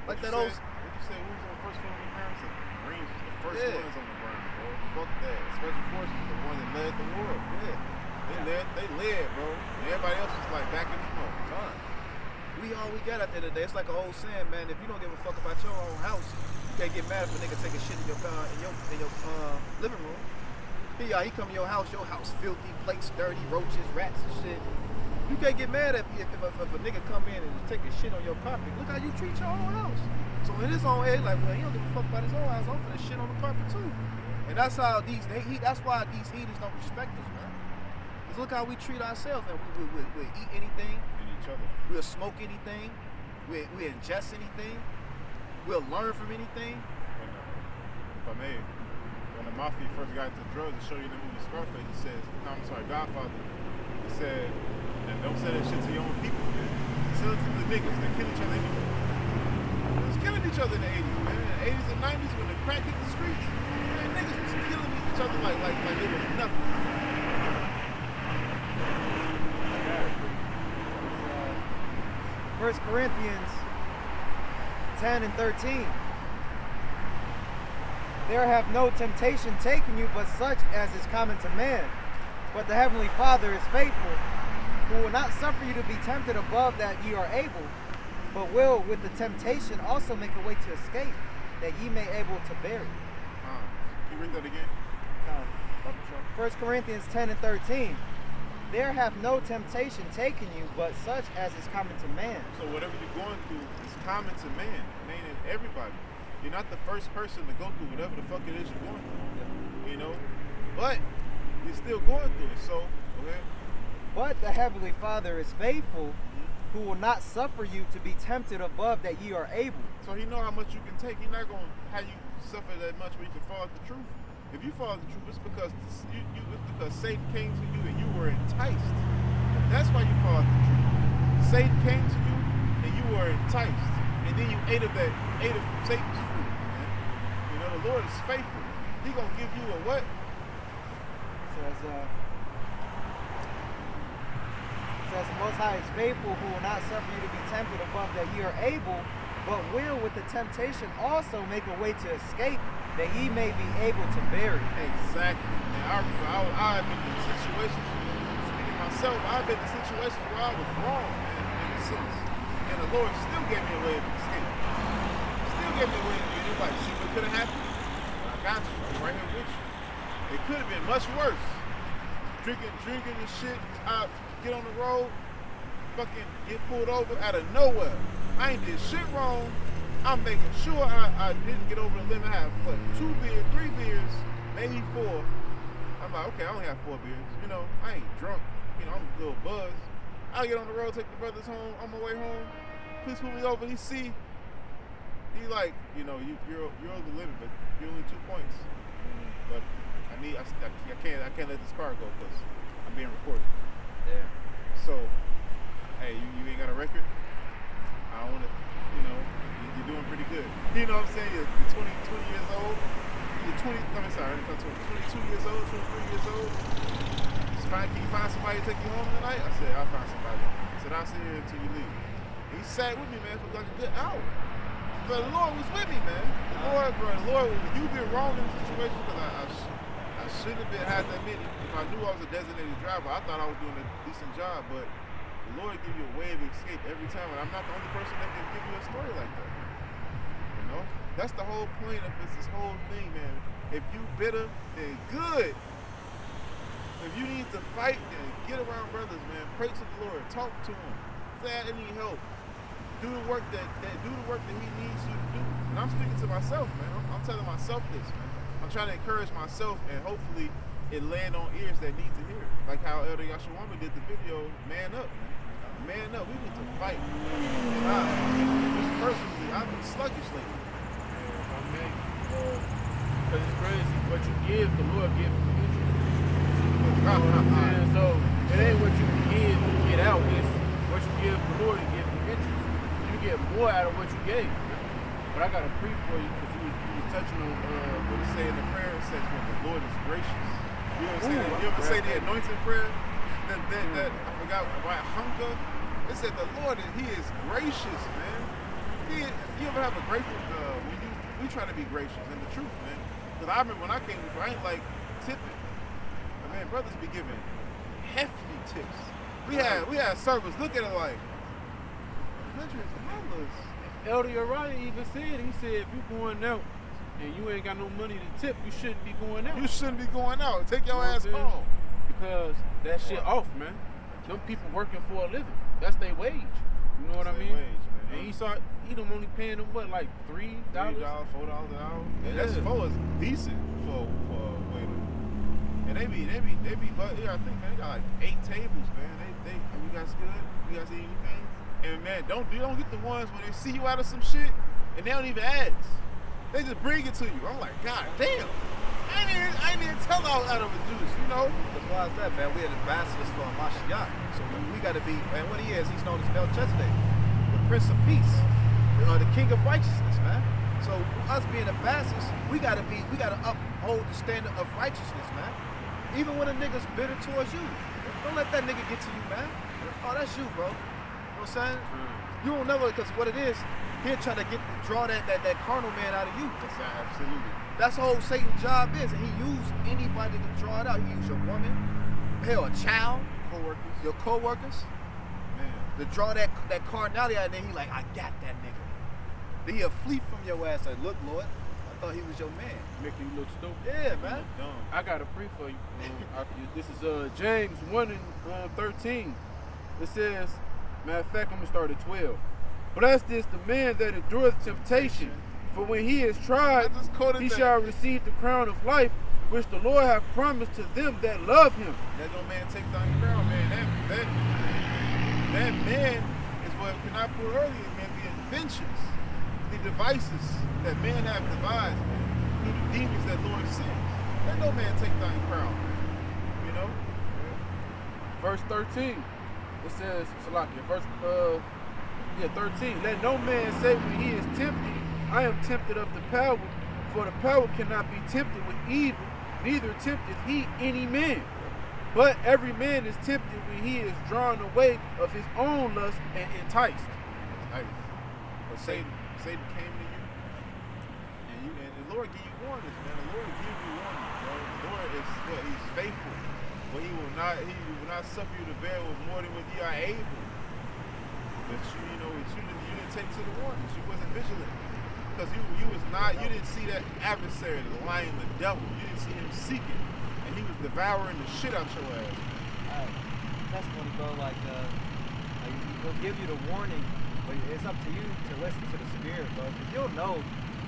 Like that old. What you say? Who was on the first one on the ground? Marines was the first Yeah. ones on the ground, bro. Fuck that. Special forces was the one that led the war. Yeah. They led, bro. And everybody else was like backing them up. God. We all we got at the end of the day. It's like an old saying, man. If you don't give a fuck about your own house, you can't get mad if a nigga take a shit in your car in your living room. He come in your house filthy, plates dirty, roaches, rats and shit. You can't get mad if a nigga come in and take a shit on your carpet. Look how you treat your own house. So in his own head, like, well, he don't give a fuck about his own house. I'm finna shit on the carpet too. And that's how that's why these heathens don't respect us, man. Cause look how we treat ourselves, man. We'll eat anything. And each other. We'll smoke anything. We'll ingest anything. We'll learn from anything. If I may, when the mafia first got into drugs, to show you the movie Scarface, it says, Godfather, he said, don't say that shit to your own people, man. Sell it to the niggas that kill each other anyway. They was killing each other in the 80s, man. In the 80s and 90s when the crack hit the streets, man, niggas was killing each other like it was nothing. 1 Corinthians 10 and 13. There have no temptation taken you but such as is common to man. But the Heavenly Father is faithful, who will not suffer you to be tempted above that ye are able, but will with the temptation also make a way to escape, that ye may able to bear it. Can you read that again? 1 Corinthians 10 and 13. There hath no temptation taken you but such as is common to man. So whatever you're going through is common to man, meaning everybody. You're not the first person to go through whatever the fuck it is you're going through, you know? But you're still going through it, so go ahead. But the Heavenly Father is faithful, who will not suffer you to be tempted above that ye are able. So he know how much you can take. He's not going to have you suffer that much where you can fall at the truth. If you fall at the truth, it's because Satan came to you and you were enticed. That's why you fall at the truth. Satan came to you and you were enticed. And then you ate of Satan's fruit. Man. You know, the Lord is faithful. He going to give you a what? Says the Most High is faithful, who will not suffer you to be tempted above that ye are able, but will with the temptation also make a way to escape, that ye may be able to bear it. Exactly. And I've been in situations, speaking myself, I've been in situations where I was wrong, man, in a sense. And the Lord still gave me a way of escape. Still gave me a way of escape. It's like, see what could have happened? I got you. I'm right here with you. It could have been much worse. Drinking and shit, I get on the road, fucking get pulled over out of nowhere. I ain't did shit wrong. I'm making sure I didn't get over the limit. I have, 2 beers, 3 beers, maybe 4. I'm like, okay, I only have 4 beers. You know, I ain't drunk. You know, I'm a little buzzed. I get on the road, take the brothers home. On my way home, please pull me over. He like, you know, you're over the limit, but you're only 2 points. But I I can't let this car go because I'm being recorded. Yeah. So, hey, you ain't got a record? I don't want to, you're doing pretty good. You know what I'm saying? You're 20 years old. You're 22 years old, 23 years old. Can you find somebody to take you home tonight? I said, I'll find somebody. I said, I'll sit here until you leave. He sat with me, man, for like a good hour. But the Lord was with me, man. The Lord, you've been wrong in the situation because I shouldn't have had that many. If I knew I was a designated driver, I thought I was doing a decent job, but the Lord give you a way of escape every time, and I'm not the only person that can give you a story like that. You know? That's the whole point of this whole thing, man. If you bitter, then good. If you need to fight, then get around brothers, man. Pray to the Lord. Talk to him. Say I need help. Do the work that he needs you to do. And I'm speaking to myself, man. I'm telling myself this, man. I'm trying to encourage myself, and hopefully it land on ears that need to hear it. Like how Elder Yashawama did the video, man up, man. Man up. We need to fight. And personally, I've been sluggish lately. Because it's crazy. What you give, the Lord gives you interest. You know what I'm saying? So it ain't what you give to get out. It's what you give the Lord to give you interest. So you get more out of what you gave. But I got a pre for you because you was touching on what it say in the prayer section. The Lord is gracious. You ever say the anointing prayer? That I forgot about hunger. It said the Lord, He is gracious, man. You ever have a grateful we try to be gracious in the truth, man. Because I remember when I came before, I ain't like tipping. But man, brothers be giving hefty tips. We had service. Look at it like hundreds of dollars. Elder Uriah even said, he said, if you going out and you ain't got no money to tip, you shouldn't be going out. You shouldn't be going out. Take your ass home. Because that shit off, man. Them people working for a living. That's their wage. You know what I mean? Wage, man. And he them only paying them what, like $3? $4 an hour. Yeah. That's $4 is decent for a waiter. And they be, but yeah, I think man, they got like 8 tables, man. They you guys good? You guys eat anything? And man, don't get the ones when they see you out of some shit and they don't even ask. They just bring it to you. I'm like, God damn. I ain't even tell out of the juice, you know? Because why is that, man? We're ambassadors for Mashiach. So we got to be, man, what he is, he's known as Melchizedek, the Prince of Peace, the King of Righteousness, man. So us being ambassadors, we gotta uphold the standard of righteousness, man. Even when a nigga's bitter towards you, don't let that nigga get to you, man. Oh, that's you, bro. You know what I'm saying? You won't never, because what it is, he'll try to draw that carnal man out of you. That's absolutely. That's the whole Satan's job is, and he used anybody to draw it out. He used your woman, hell, a child, your co-workers, man, to draw that carnality out, and then he like, I got that nigga. Then he'll flee from your ass like, look, Lord, I thought he was your man. Make you look stupid. Yeah, man. I got a pre for you. This is James 1:13. It says, matter of fact, I'm going to start at 12. Blessed is the man that endureth temptation, for when he is tried, he shall receive the crown of life, which the Lord hath promised to them that love him. That no man take thy crown, man. That man is what can I put earlier, man, the inventions, the devices that man have devised, man, through the demons that Lord sends. Let no man take thy crown, man. You know? Verse 13. It says, Salakia, verse 13. Let no man say when he is tempted, I am tempted of the power, for the power cannot be tempted with evil, neither tempteth he any man. But every man is tempted when he is drawn away of his own lust and enticed. Nice. But Satan came to you, and the Lord give you warnings, man. The Lord give you warnings, bro. The Lord is he's faithful, but he will not suffer you to bear with more than what ye are able. But you didn't take to the warnings. You wasn't vigilant. Because you didn't see that adversary, the lion, the devil. You didn't see him seeking. And he was devouring the shit out your ass. Testimony, bro, like he'll give you the warning, but it's up to you to listen to the Spirit, bro. Because you'll know,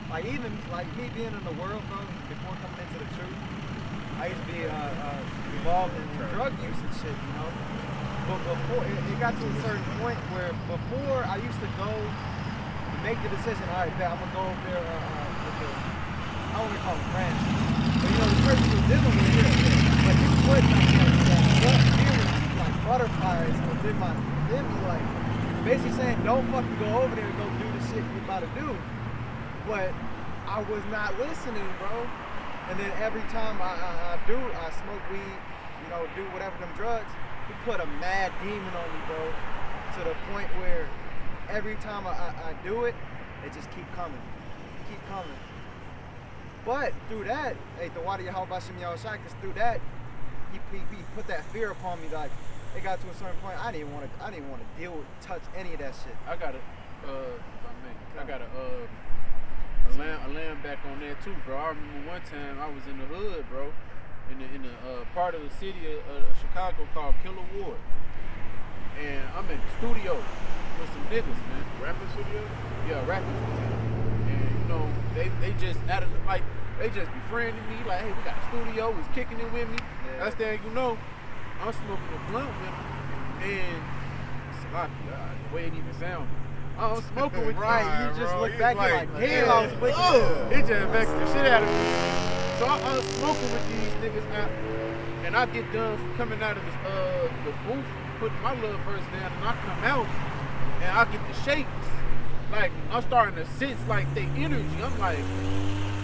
like even like me being in the world, bro, before coming into the truth, I used to be involved in drug use and shit, you know. But before, it got to a certain point where before I used to go make the decision, all right, bet I'm gonna go over there with I don't want to call them friends. But, you know, the person was dealing with it. But he put like that gut feeling, like butterflies within me, like basically saying, don't fucking go over there and go do the shit you about to do. But I was not listening, bro. And then every time I smoke weed, you know, do whatever them drugs, he put a mad demon on me, bro. To the point where every time I do it, it just keep coming. But through that, hey, the water Yahawashi Yahweh, because through that, he put that fear upon me. Like it got to a certain point, I didn't want to touch any of that shit. I got to, a lamb back on that too, bro. I remember one time I was in the hood, bro, in the part of the city of Chicago called Killer Ward, and I'm in the studio with some niggas, man. Rapping studio? Yeah, rapping studio. And you know, they just they just befriended me, like, hey, we got a studio, was kicking it with me. Yeah. That's thing, you know, I'm smoking a blunt with them, and the way it even sounded. I'm smoking with Right, you. you just bro, look you back, like, you're like, damn, I was wicked. It just vexed the shit out of me. So I'm smoking with these niggas out, and I get done from coming out of this, the booth, putting my little verse down, and I come out, and I get the shakes. Like, I'm starting to sense, like, the energy. I'm like,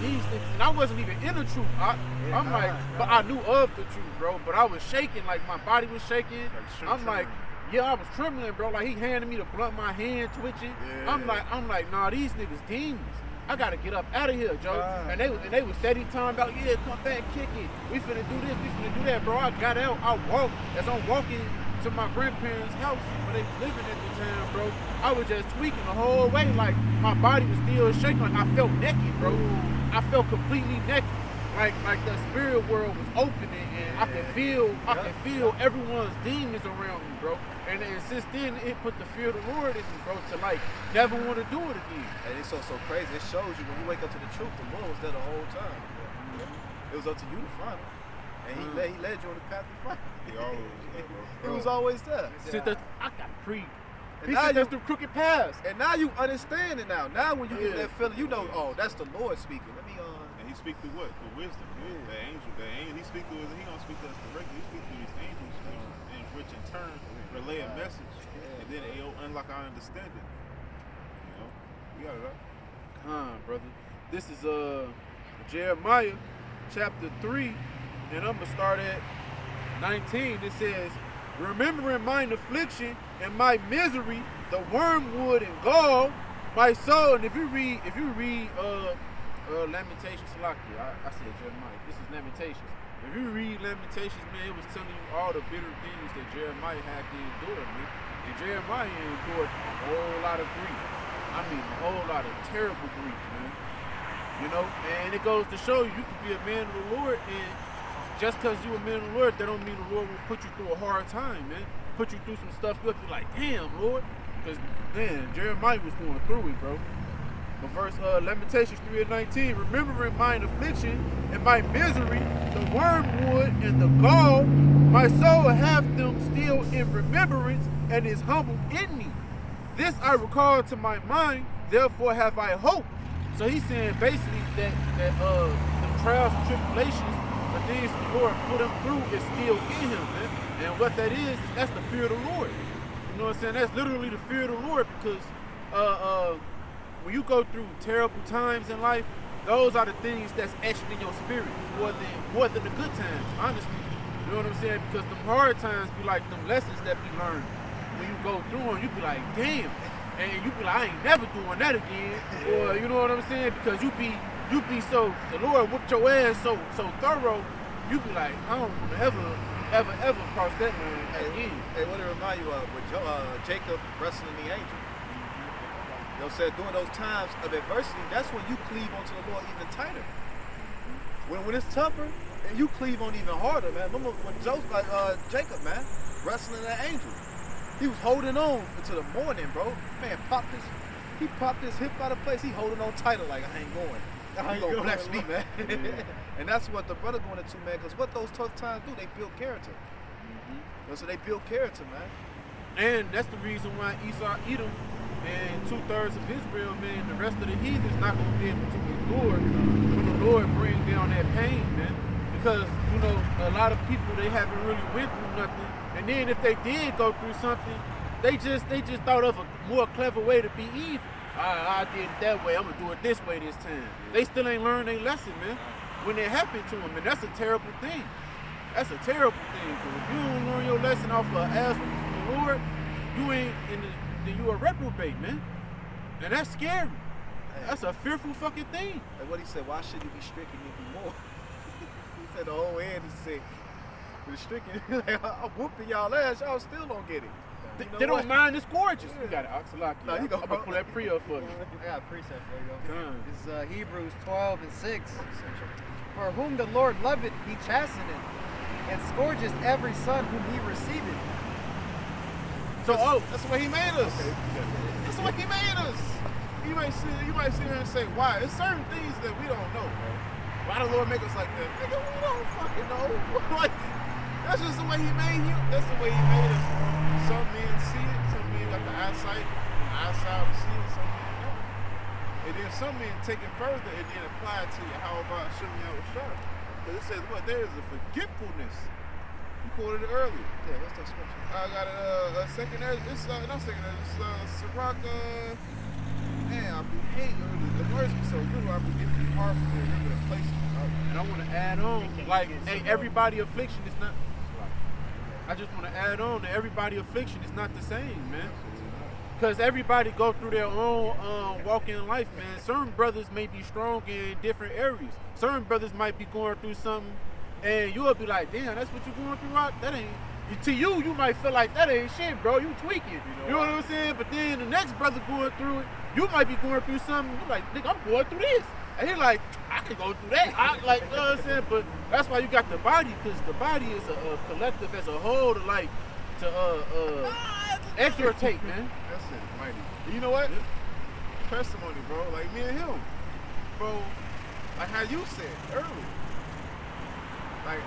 these niggas, and I wasn't even in the truth. I'm like, but I knew of the truth, bro, but I was shaking, like, my body was shaking. I'm like, yeah, I was trembling, bro. Like, he handed me the blunt, my hand twitching. Yeah. I'm like, nah, these niggas demons. I gotta get up out of here, Joe. And they was steady talking about, yeah, come back, kick it. We finna do this, we finna do that, bro. I got out, I walked. As I'm walking to my grandparents' house where they was living at the time, bro, I was just tweaking the whole way. Like, my body was still shaking. Like, I felt naked, bro. I felt completely naked. Like the spirit world was opening, and I could feel everyone's demons around me, bro. And since then, it put the fear of the Lord in me, bro, to like never want to do it again. And it's so crazy. It shows you when you wake up to the truth, the Lord was there the whole time. It was up to you to find him, and he led you on the path to find him. He always was there, bro. He was always there. I got pre. And He now said you- that's through crooked paths. And now you understand it now. Now when you get Yeah. that feeling, you know, oh, that's the Lord speaking. Let me And he speak through what? Through wisdom. The angel. He speak through us. He don't speak to us directly. He speak through these angels, and which in turn relay a message, and then it'll unlock our understanding. You know, we got it up. Brother. This is Jeremiah chapter 3, and I'm gonna start at 19. It says, remembering mine affliction and my misery, the wormwood and gall, my soul. And if you read Lamentations, I said Jeremiah. This is Lamentations. If you read Lamentations, man, it was telling you all the bitter things that Jeremiah had to endure, man. And Jeremiah endured a whole lot of grief. I mean, a whole lot of terrible grief, man. You know, and it goes to show you can be a man of the Lord, and just because you're a man of the Lord, that don't mean the Lord will put you through a hard time, man. Put you through some stuff, you'll be like, damn, Lord. Because, man, Jeremiah was going through it, bro. But verse Lamentations 3:19, remembering mine affliction and my misery, the wormwood and the gall, my soul hath them still in remembrance and is humbled in me. This I recall to my mind, therefore have I hope. So he's saying basically that the trials and tribulations, the things the Lord put him through is still in him, man. And what that is that's the fear of the Lord. You know what I'm saying? That's literally the fear of the Lord, because when you go through terrible times in life, those are the things that's etched in your spirit more than the good times, honestly. You know what I'm saying? Because the hard times be like them lessons that we learn. When you go through them, you be like, damn. And you be like, I ain't never doing that again. Or you know what I'm saying? Because you be so, the Lord whooped your ass so thorough, you be like, I don't want to ever cross that line again. Hey, what it remind you of? With Jacob wrestling the angel. You know what I'm saying? During those times of adversity, that's when you cleave onto the Lord even tighter. When it's tougher, and you cleave on even harder, man. Remember when Jacob, man, wrestling that angel. He was holding on until the morning, bro. Man, he popped his hip out of place. He holding on tighter like, I ain't going. You gonna bless me, man. And that's what the brother going into, man, because what those tough times do, they build character. You know, so they build character, man. And that's the reason why Esau, Edom, and 2/3 of Israel, man, the rest of the heathens not going to be able to endure when the Lord bring down that pain, man. Because, you know, a lot of people, they haven't really went through nothing. And then if they did go through something, they just thought of a more clever way to be evil. I did it that way, I'm gonna do it this way this time. They still ain't learned their lesson, man. When it happened to them, and that's a terrible thing. That's a terrible thing, because if you don't learn your lesson off of ass from the Lord, you ain't then you a reprobate, man. And that's scary. That's a fearful fucking thing. And what he said, why should you be stricken even more? He said the whole head is sick. With stricken, like, I'm whooping y'all ass, y'all still don't get it. You know They don't what? mind, it's gorgeous. You got it, Oxalaki. No, you go, I'm gonna pull that pre up for you. I got a precept for you. Done. This is Hebrews 12 and 6. For whom the Lord loveth, he chasteneth, and scourgeth every son whom he receiveth. So, That's the way he made us. That's the way he made us. You might sit here and say, why? There's certain things that we don't know, bro. Why the Lord make us like that? Nigga, we don't fucking know. Like, that's just the way he made you. That's the way he made us, bro. Some men see it, some men got the eyesight to see it, some men don't. And then some men take it further and then apply it to you. How about show me how it's shot? Because it says, what? There is a forgetfulness. You quoted it earlier. Yeah, what's that scripture? I got a second. It's not second. It's Sirach. Man, I hate the words be so little. I be getting hard for me to remember the places. and I want to add on, like, hey, everybody affliction is not. I just want to add on that everybody affliction is not the same, man. Because everybody go through their own walk in life, man. Certain brothers may be strong in different areas. Certain brothers might be going through something, and you'll be like, damn, that's what you're going through, Rock? That ain't. To you might feel like that ain't shit, bro. You tweaking. You know what I'm saying? But then the next brother going through it, you might be going through something. You're like, nigga, I'm going through this. And he's like, I can go through that. Like, you know what I'm saying? But that's why you got the body, because the body is a collective as a whole to exhortate, man. That's it, mighty. You know what? Testimony, bro. Like me and him, bro. Like how you said earlier. Like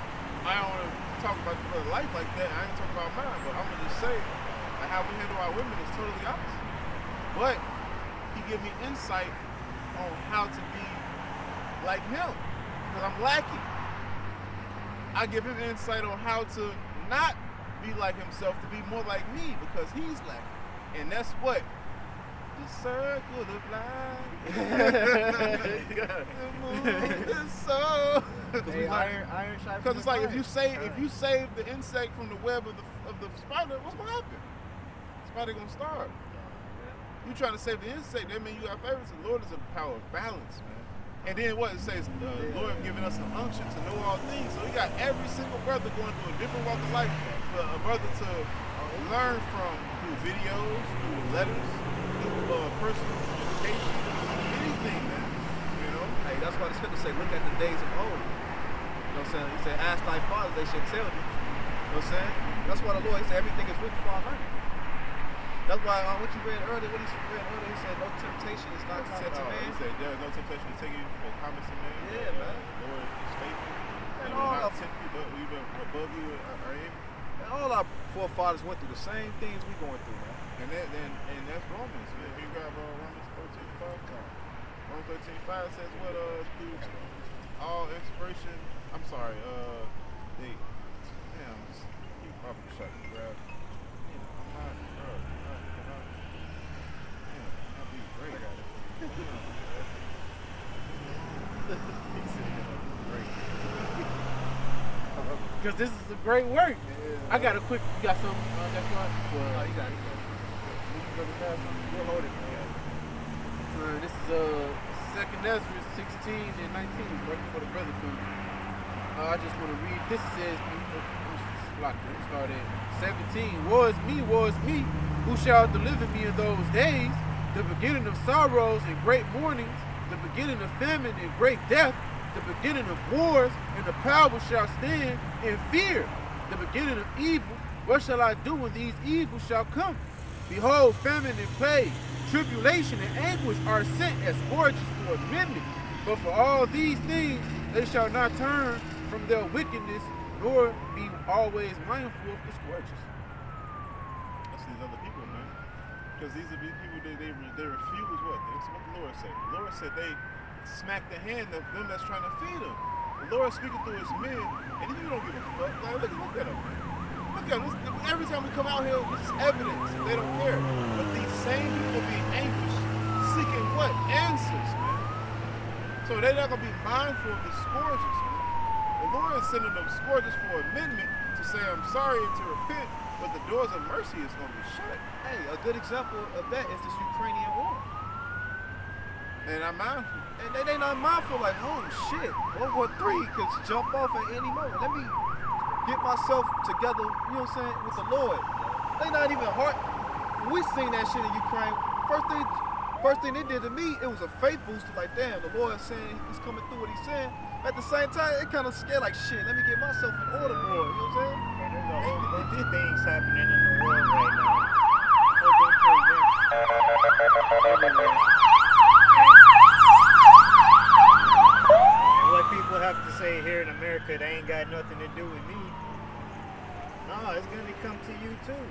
I don't want to talk about the brother life like that. I ain't talking about mine, but I'm gonna just say like how we handle our women is totally opposite. But he give me insight on how to be like him, because I'm lacking. I give him insight on how to not be like himself, to be more like me, because he's lacking. And that's what the circle of life. The moon is so. Because it's like if you save the insect from the web of the spider, what's gonna happen? The spider gonna starve. You trying to save the insect, that means you got favorites. The Lord is a power of balance, man. And then what it says, the Lord giving us an unction to know all things. So we got every single brother going through a different walk of life. For a brother to learn from through videos, through letters, through personal education, anything, man. You know? Hey, that's why the scripture say, look at the days of old. You know what I'm saying? He said, ask thy fathers, they should tell thee. You know what I'm saying? That's why the Lord, he said, everything is written for our learning. That's why what you read earlier, he said, no temptation is not set to man. He said, there is no temptation to take you for comments to man. Yeah, man. The Lord is faithful. And And will not tempt you, but we will above you are able. And all our forefathers went through the same things we going through, man. And that's Romans. You grab Romans 13:5. Romans 13:5 says what through all inspiration. I'm sorry, they damn, you probably shot and grab. You know, I'm not that'd be great. I got it. Because this is a great work. Yeah. I got a quick, you got something? That's right. Oh, you got it. We'll hold it. This is 2nd Ezra 16 and 19, right before the brother comes. I just want to read. This says, start at 17. Woe is me, who shall deliver me in those days? The beginning of sorrows and great mournings, the beginning of famine and great death, the beginning of wars, and the power shall stand in fear. The beginning of evil, what shall I do when these evils shall come? Behold, famine and plague, tribulation and anguish are sent as scourges for a remnant. But for all these things they shall not turn from their wickedness, nor be always mindful of the scourges. That's these other people, man. Because these are people they refuse what? That's what the Lord said. The Lord said they smack the hand of them that's trying to feed them. The Lord speaking through his men, and then you don't give a fuck. Like, look at them, man. Look at them. Every time we come out here, it's evidence. They don't care. But these same people being anxious, seeking what? Answers, man. So they're not going to be mindful of the scourges, man. The Lord is sending them scourges for amendment to say, I'm sorry, and to repent, but the doors of mercy is going to be shut. Hey, a good example of that is this Ukrainian war. And I'm mindful. And they not mindful, like, oh shit, World War III could jump off at any moment. Let me get myself together, you know what I'm saying, with the Lord. They not even hard. When we seen that shit in Ukraine, first thing they did to me, it was a faith booster, like, damn, the Lord is saying he's coming through what he's saying. At the same time, it kind of scared, like, shit, let me get myself in order more, you know what I'm saying? And there's a whole bunch of things happening in the world right now. A whole bunch of events everywhere. And what people have to say here in America, they ain't got nothing to do with me. No, it's gonna come to you too.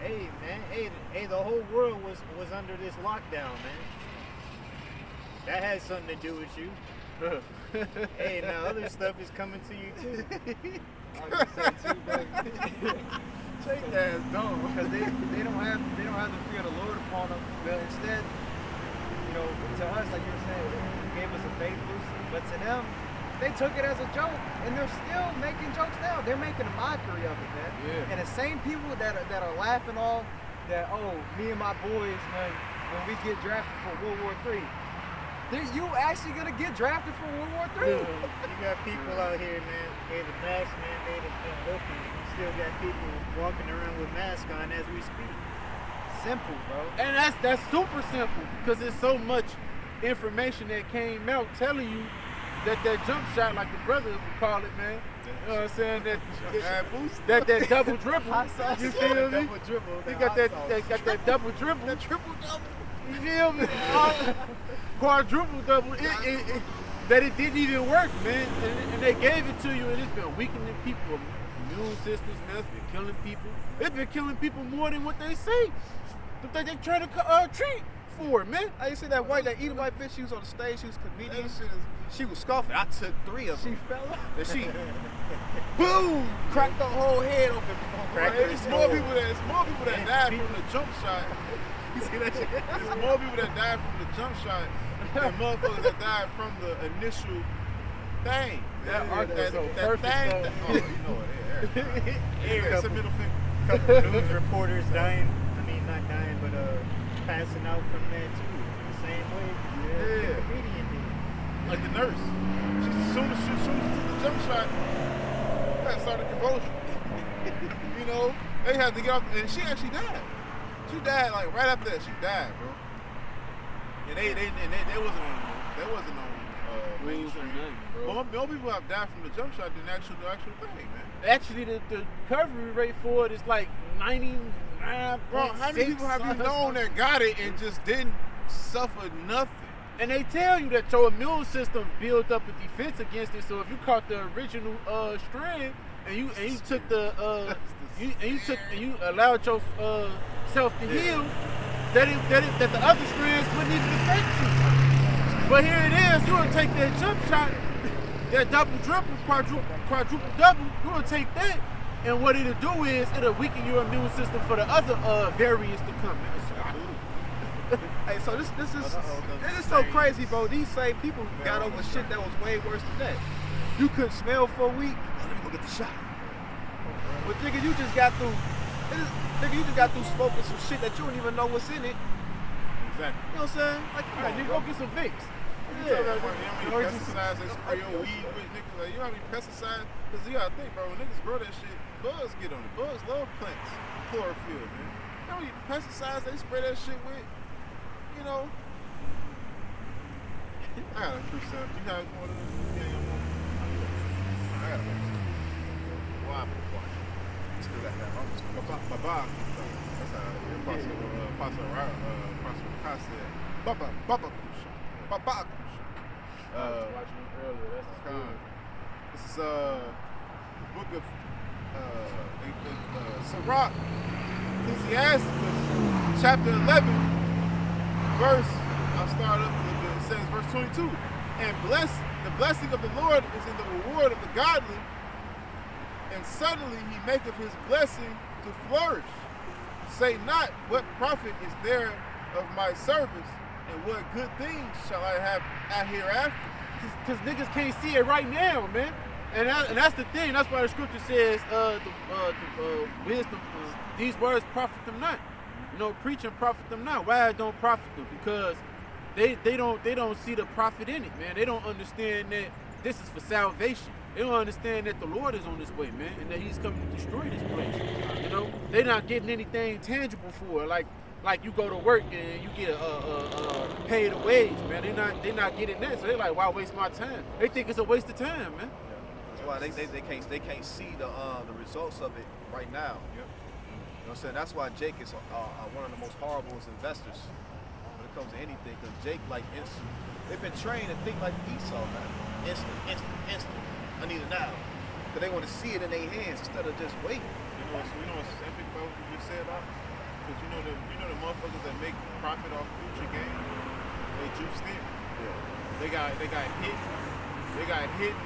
Hey man, hey, the whole world was under this lockdown, man. That has something to do with you. Hey, now other stuff is coming to you too. I was gonna say too, baby. Shake that ass dumb. Because they don't have the fear of the Lord upon them. But instead, you know, to us, like you were saying, it gave us a faith boost. But to them, they took it as a joke, and they're still making jokes now. They're making a mockery of it, man. Yeah. And the same people that are laughing off that, oh, me and my boys, when we get drafted for World War III, you actually gonna get drafted for World War III. You got people out here, man. Hey, the mask mandate has been lifted. You still got people walking around with masks on as we speak. Simple, bro. And that's super simple because there's so much information that came out telling you that jump shot, like the brother would call it, man. You know what I'm saying? That double dribble. You feel me? Double dribble. He got that double dribble. That triple double. You feel me? Quadruple double. That it didn't even work, man. And they gave it to you, and it's been weakening people. Immune systems, man. It's been killing people. It's been killing people more than what they say. That they try to treat for, man. I used to see that Edomite bitch, she was on the stage, she was a comedian. She was scoffing. I took 3 of them. She fell off. And she, boom, cracked her whole head open. It's more people that died from the jump shot. You see that shit? There's more people that died from the jump shot than motherfuckers that died from the initial thing. That thing. Oh, you know it. It's a middle finger. Couple news reporters dying. I mean, not dying, but passing out from that too. The same way the comedian did. Like the nurse. As soon as she took the jump shot, that started convulsion. You know, they had to get off, and she actually died. She died like right after that. She died, bro. And they wasn't on mainstream. More people have died from the jump shot than the actual thing, man. Actually, the recovery rate for it is like 99%. Bro, how many people have you known that got it and just didn't suffer nothing? And they tell you that your immune system built up a defense against it. So if you caught the original strand and you took you allowed your self to heal, that the other strands wouldn't even affect you. But here it is, you would take that jump shot, that double dribble, quadruple double, you would take that, and what it'll do is it'll weaken your immune system for the other variants to come. Hey, so this is so crazy, bro. These same people got over shit that was way worse than that. You couldn't smell for a week. Oh, let me go get the shot. But nigga, you just got through smoking some shit that you don't even know what's in it. Exactly. You know what I'm saying? Like, come on, You go get some Vicks. You know how many pesticides they spray your weed with, niggas? Like, you know how many pesticides? Because you gotta think, bro, when niggas grow that shit, bugs get on it. Bugs love plants, chlorophyll, man. You know how many pesticides they spray that shit with? You know? I got a precept. You got one of them? Yeah, I got a precept. Why? still got that almost. Baba. That's how Pastor Kai said. Baba Kusha. Baba Kusha. Watching it earlier. That's good. This is the book of Sirach, Ecclesiastes, chapter 11, verse I'll start up a little bit. It says, verse 22, and the blessing of the Lord is in the reward of the godly, and suddenly he maketh his blessing to flourish. Say not, what profit is there of my service, and what good things shall I have at hereafter? Because niggas can't see it right now, man. And that's the thing. That's why the scripture says, wisdom, these words profit them not. You know, preaching profit them not. Why it don't profit them? Because they don't see the profit in it, man. They don't understand that this is for salvation. They don't understand that the Lord is on his way, man, and that he's coming to destroy this place. You know, they're not getting anything tangible for it. Like you go to work and you get a paid a wage, man. They're not getting that, so they're like, why waste my time? They think it's a waste of time, man. That's why they can't see the results of it right now. Yep. You know what I'm saying? That's why Jake is one of the most horrible investors when it comes to anything. Because Jake, like, they've been trained to think like Esau, man. Instant. I need it now. Because they want to see it in their hands instead of just waiting. You know what's epic about what you just said about? Because you know the motherfuckers that make profit off future gain, they juiced in. Yeah. They got hidden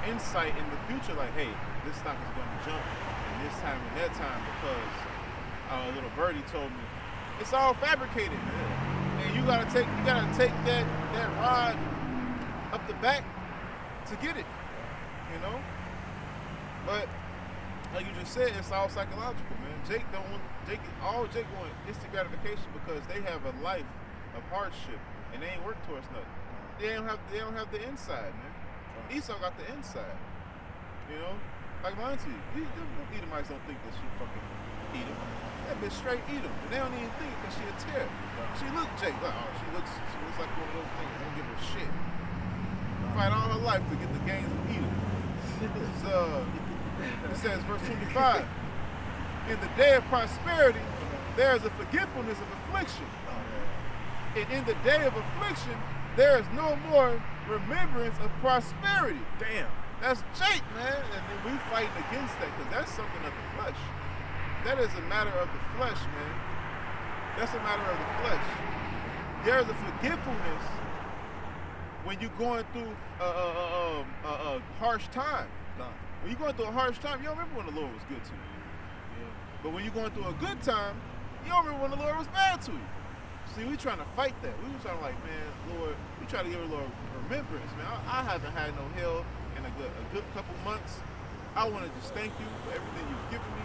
insight in the future, like, hey, this stock is going to jump in this time and that time because a little birdie told me. It's all fabricated, man. And you gotta take that rod up the back to get it, you know. But like you just said, it's all psychological, man. Jake want instant gratification because they have a life of hardship and they ain't work towards nothing. They don't have the inside, man. Esau got the inside, you know. Like my auntie, them Edomites don't think that she fucking eat him. That bitch straight eat him, and they don't even think because she a tear. She look Jake, like, oh, she looks like one of those things. Don't give a shit. Fight all her life to get the gains of Edom. It says, verse 25, in the day of prosperity, there is a forgetfulness of affliction. And in the day of affliction, there is no more remembrance of prosperity. Damn. That's Jake, man. And then we fighting against that because that's something of the flesh. That is a matter of the flesh, man. That's a matter of the flesh. There is a forgetfulness when you're going through a harsh time. When you're going through a harsh time, you don't remember when the Lord was good to you. Yeah. But when you're going through a good time, you don't remember when the Lord was bad to you. See, we trying to fight that. We were trying to like, man, Lord, we try to give the Lord remembrance, man. I haven't had no hell in a good couple months. I want to just thank you for everything you've given me.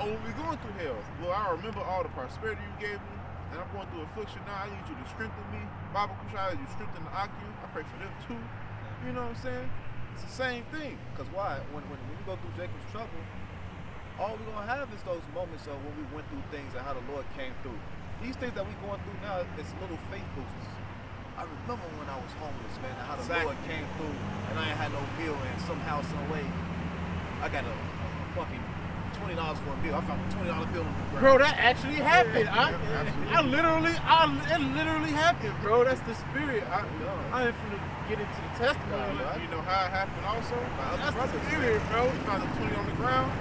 Oh, we're going through hell. Well, I remember all the prosperity you gave me, and I'm going through affliction now. I need you to strengthen me. Bible Kushai, you strengthen the Aku. I pray for them too. You know what I'm saying? It's the same thing. Because why? When we go through Jacob's trouble, all we're going to have is those moments of when we went through things and how the Lord came through. These things that we're going through now, it's little faith boosters. I remember when I was homeless, man, and how the Lord came through, and I ain't had no meal, and somehow, some way, I got a fucking $20 for a meal. I found a $20 bill on the ground. Bro, that actually happened. It literally happened, bro. That's the spirit. I ain't finna get into the testimony. You know how it happened also? That's the spirit, bro. You found a 20 on the ground.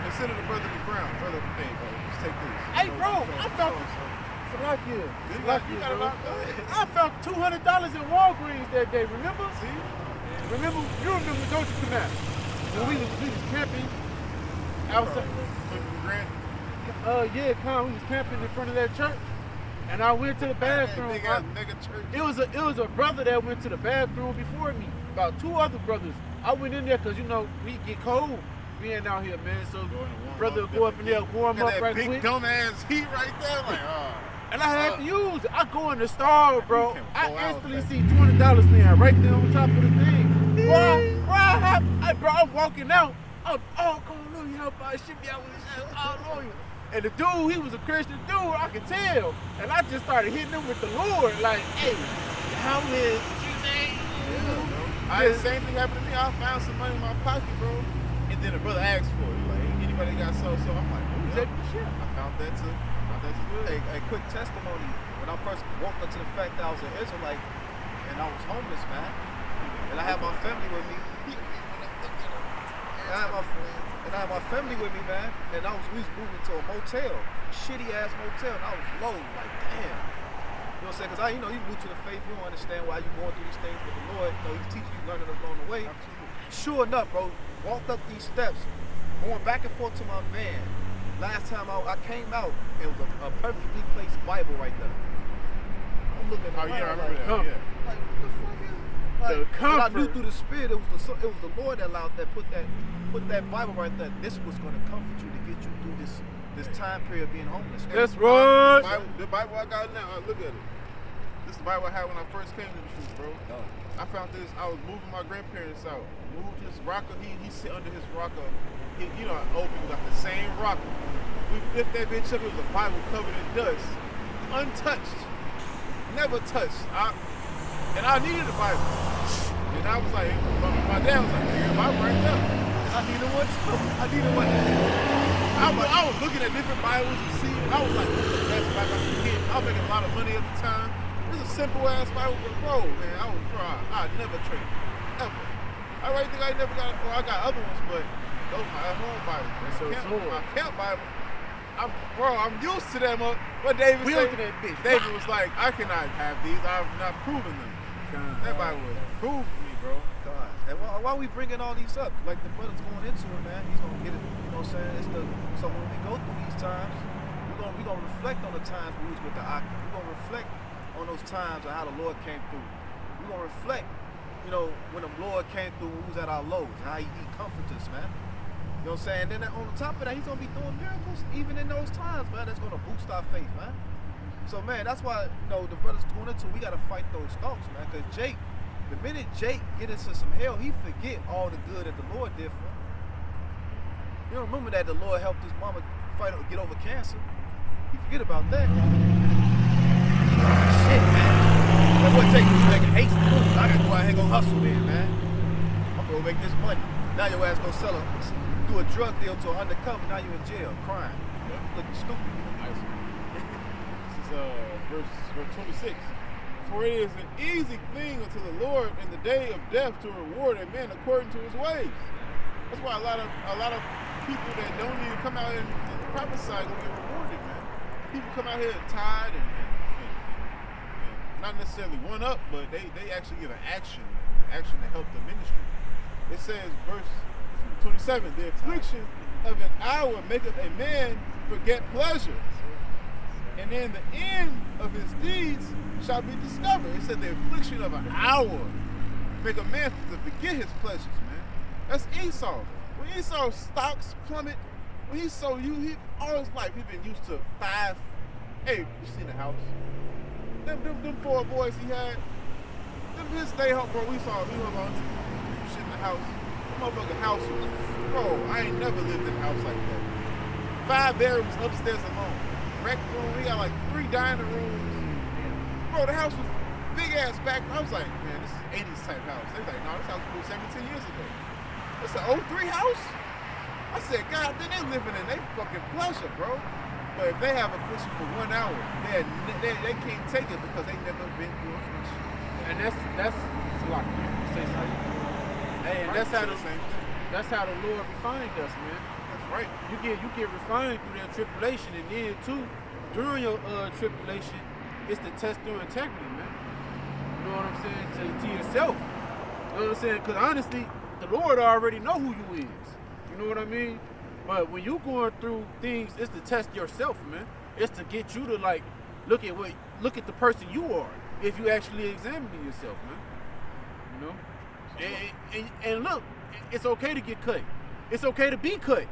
Consider the brother the ground. Brother, hey, bro, just take this. Hey, bro, I found I found $200 in Walgreens that day. Remember? See? Remember? You remember, don't you, Canal? When we was camping outside. We was camping in front of that church, and I went to the bathroom. Mega church. It was a brother that went to the bathroom before me. About two other brothers. I went in there because we get cold being out here, man. So brother would go up in there, warm up right quick. Big dumb ass heat right there, like and I had to use it. I go in the store, bro. I instantly see $20 now, right there on top of the thing. Bro, I'm walking out. Come on, Lord, help out. Ship me out with this shit. Oh, Lord. And the dude, he was a Christian dude, I could tell. And I just started hitting him with the Lord, like, hey, how is you name? The same thing happened to me. I found some money in my pocket, bro. And then the brother asked for it. Like, anybody got so? I'm like, oh, yeah. I found that too. A quick testimony. When I first woke up to the fact that I was an Israelite and I was homeless, man, and I had my family with me. I had my family with me, man, and we was moving to a motel, shitty ass motel, and I was low, like damn. You know what I'm saying? Cause you new to the faith, you don't understand why you going through these things, but the Lord, He's teaching you, learning along the way. Sure enough, bro, walked up these steps, going back and forth to my van. Last time I came out, it was a perfectly placed Bible right there. I'm looking Oh, around yeah, I remember that. like, Yeah. like, what the fuck is like, The and I knew comfort. through the spirit it was the Lord that allowed that put that Bible right there. This was going to comfort you to get you through this time period of being homeless. That's right. The Bible I got now, look at it. This is the Bible I had when I first came to the truth, bro. I found this. I was moving my grandparents out. Moved his rocker. He sit under his rocker. Old people got the same rocker. We lift that bitch up. It was a Bible covered in dust, untouched, never touched. And I needed a Bible. And I was like, my dad was like, "Here's a Bible right there." And I needed one too. I needed one. I was looking at different Bibles and seeing. I was like, "This is the best Bible I can get." I was making a lot of money at the time. This is a simple ass Bible, but bro, man, I never trade, ever. I really think I never got. Well, I got other ones, but those are my at-home Bibles. My camp Bible. I'm used to them. What David said. David was like, I cannot have these. I've not proven them. That Bible was proved to me, bro. God. And why we bringing all these up? Like the brother's going into it, man. He's gonna get it. You know what I'm saying? So when we go through these times, we're gonna reflect on the times we was with the Akka. We're gonna reflect on those times of how the Lord came through. We're gonna reflect, when the Lord came through when we was at our lows, how he comforted us, man. You know what I'm saying? And then on top of that, he's gonna be doing miracles even in those times, man. That's gonna boost our faith, man. So man, that's why the brothers going into, we gotta fight those thoughts, man. Cause the minute Jake get into some hell, he forget all the good that the Lord did for him. You don't remember that the Lord helped his mama get over cancer. You forget about that. Shit, man. That's what Jake was making haste. I gotta go out here and go hustle then, man. I'm gonna make this money. Now your ass gonna do a drug deal to undercover. Now you in jail, crying, looking stupid. Verse 26. For it is an easy thing unto the Lord in the day of death to reward a man according to his ways. That's why a lot of people that don't even come out and prophesy gonna get rewarded, man. People come out here tired and not necessarily one up, but they actually give an action to help the ministry. It says, verse 27, the affliction of an hour maketh a man forget pleasure, and then the end of his deeds shall be discovered. It said the affliction of an hour make a man to forget his pleasures, man. That's Esau. When Esau's stocks plummet, when he sold you, all his life he been used to 5. Hey, you seen the house? Them 4 boys he had. His stay home, bro. We saw him on some shit in the house. The motherfucking house was, bro. I ain't never lived in a house like that. 5 bedrooms upstairs alone. Rec room. We got like 3 dining rooms. Bro, the house was big ass back. I was like, man, this is 80s type house. They was like, no, this house was built 17 years ago. It's an 03 house? I said, God, then they living in their fucking pleasure, bro. But if they have affliction for 1 hour, they can't take it because they never been through affliction. And that's like say something. Hey, and that's how the Lord refined us, man. That's right. You get refined through that tribulation, and then too, during your tribulation, it's to test your integrity, man. You know what I'm saying? To yourself. You know what I'm saying? Because honestly, the Lord already know who you is. You know what I mean? But when you going through things, it's to test yourself, man. It's to get you to like look at the person you are. If you actually examining yourself, man. You know? And look, it's okay to get cut. It's okay to be cut.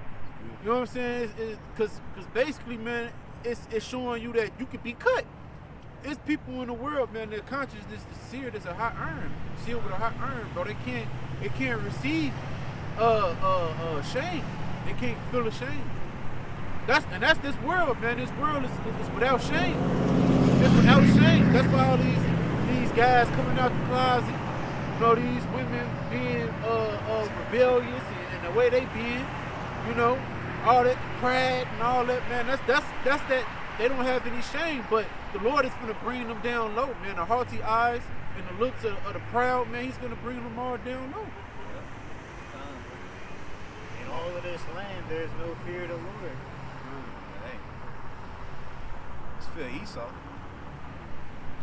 You know what I'm saying? Because basically, man, it's showing you that you can be cut. It's people in the world, man, their consciousness is seared as a hot iron. Sealed with a hot iron, bro. They can't receive shame. They can't feel ashamed. That's this world, man. This world is without shame. It's without shame. That's why all these guys coming out the closet, you know, these women being rebellious and the way they being, you know, all that pride and all that, man. That's that. They don't have any shame, but the Lord is gonna bring them down low, man. The haughty eyes and the looks of the proud, man. He's gonna bring them all down low. this land, there's no fear of the Lord. It ain't. It's fear of Esau.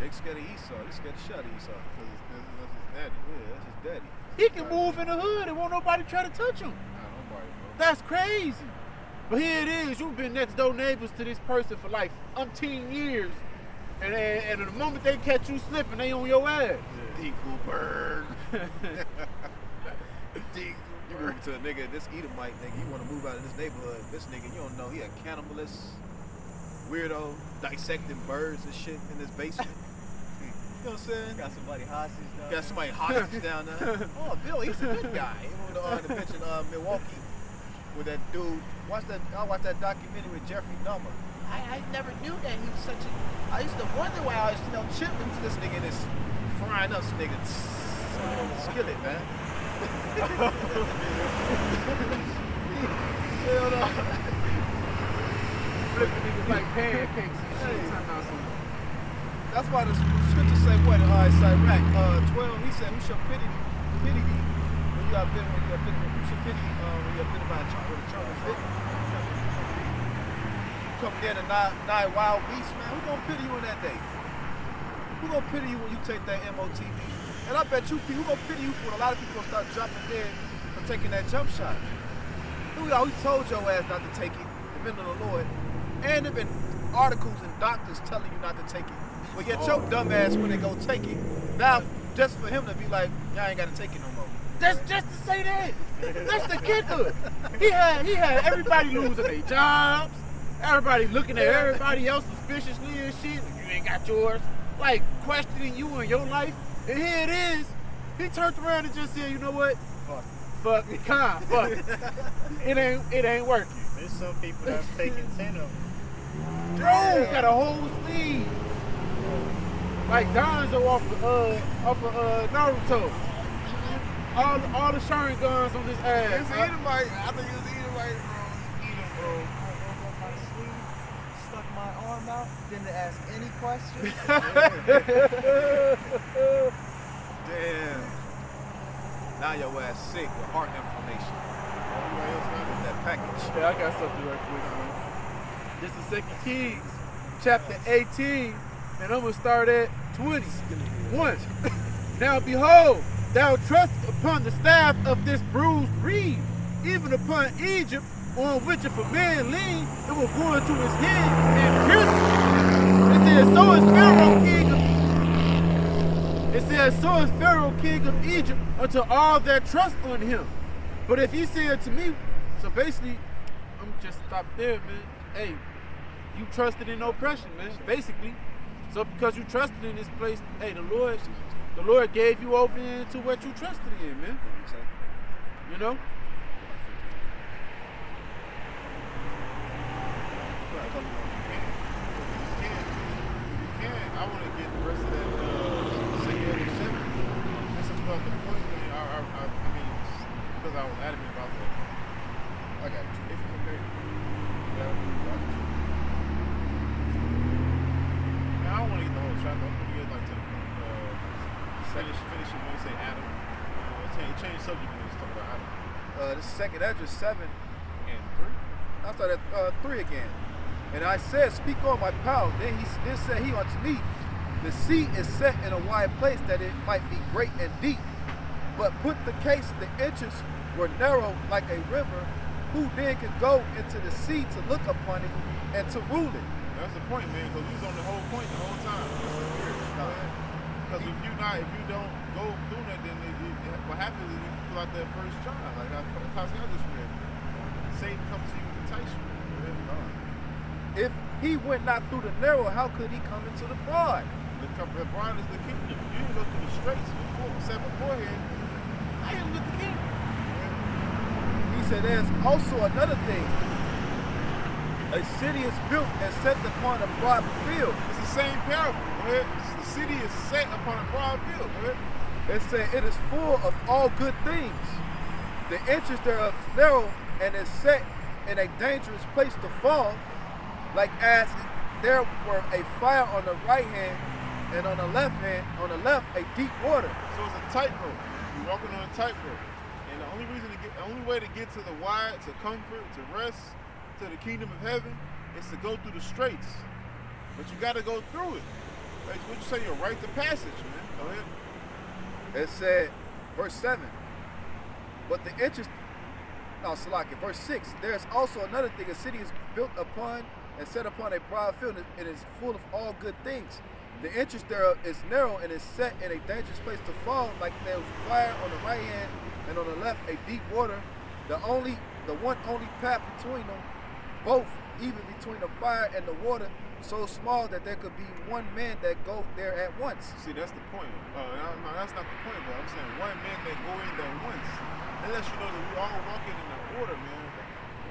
Jake's scared of Esau. He's scared to shut Esau. Because that's his daddy. Yeah, that's his daddy. He can move in the hood and won't nobody try to touch him. Nah, nobody, bro. That's crazy. But here it is. You've been next door neighbors to this person for like umpteen years. And the moment they catch you slipping, they on your ass. Dingleberg. You move to a nigga, this Edomite nigga, you want to move out of this neighborhood. This nigga, you don't know, he a cannibalist, weirdo, dissecting birds and shit in his basement. You know what I'm saying? Got somebody hostage down Got somebody hostage down there. Oh, Bill, he's a good guy. He moved to the bitch in Milwaukee with that dude. I watched that documentary with Jeffrey Dahmer. I never knew that he was such a. I used to wonder why I was, chipping to this nigga and this frying up this nigga on the skillet, man. Hell no. Flipping niggas like pancakes and shit. Hey. Talking about some. That's why the scripture say what? Sirach 12. He said, "Who shall pity thee when you have been who shall pity when you have been by a charmer's bit? Come there to nigh wild beasts, man. Who gonna pity you on that day? Who gonna pity you when you take that MOTB? And I bet you people, who gonna pity you for a lot of people gonna start jumping dead for taking that jump shot? We told your ass not to take it, depending on the Lord. And there been articles and doctors telling you not to take it. But yet your dumb ass when they go take it. Now, just for him to be like, y'all ain't gotta take it no more. That's just to say that. That's the kicker. He had everybody losing their jobs. Everybody looking at everybody else suspiciously and shit. You ain't got yours. Like questioning you and your life. And here it is. He turned around and just said, you know what? Fuck it. Fuck it. It ain't working. There's some people that's taking 10 of them. Bro, got a whole sleeve. Like Donzo off of Naruto. All the Sharingan guns on his ass. It's Edomite. I think it's Edomite, bro. Edom, My sleeve, stuck my arm out, didn't ask any questions. Damn. Now your ass sick with heart inflammation. Everybody else got With that package. Yeah, I got something right quick, man. This is 2 Kings, chapter 18, and I'm going to start at 21. Now behold, thou trust upon the staff of this bruised reed, even upon Egypt, on which if a man lean, it will go into his hand and pierce him. It says, so is Pharaoh king of Egypt unto all that trust on him. But if he said to me, so basically, I'm just stop there, man. Hey, you trusted in oppression, man, basically. So because you trusted in this place, hey, the Lord gave you over into what you trusted in, man. You know? I want to get the rest of that second other 7. This is about the point. I mean, because I was adamant about that. I got you. If you're okay. Yeah, I got you. Now, I don't want to get the whole chapter. I'm going to get like to finish it when you say Adam. Change subject when you talk about Adam. This is 2 Ezra 7 And 3. I started at 3 again. And I said, speak on my power. Then said he unto me, the sea is set in a wide place that it might be great and deep. But put the case, the entrance were narrow like a river. Who then could go into the sea to look upon it and to rule it? That's the point, man, because we was on the whole point the whole time. Because if you don't go through that, then what happens is you pull out that first John, like Pascal just read. Satan comes to you to entice you. If he went not through the narrow, how could he come into the broad? The broad is the kingdom. You didn't go through the straits beforehand. I am with the kingdom. He said, there's also another thing. A city is built and set upon a broad field. It's the same parable. Right? The city is set upon a broad field. Right? It said it is full of all good things. The entrance thereof is narrow and is set in a dangerous place to fall, like as there were a fire on the right hand and on the left a deep water. So it's a tightrope. You're walking on a tightrope. And the only way to get to the wide, to comfort, to rest, to the kingdom of heaven, is to go through the straits. But you got to go through it. Like what you say, your right to passage, man. Go ahead. It said, verse 7. But the interest, no, Salaki, verse 6. There's also another thing. A city is built upon and set upon a broad field, and is full of all good things. The entrance thereof is narrow and is set in a dangerous place to fall, like there was fire on the right hand and on the left a deep water. The one only path between them, both even between the fire and the water, so small that there could be one man that go there at once. See, that's the point. No, that's not the point, bro. I'm saying one man that go in there once. That lets you know that we all walking in the order, man.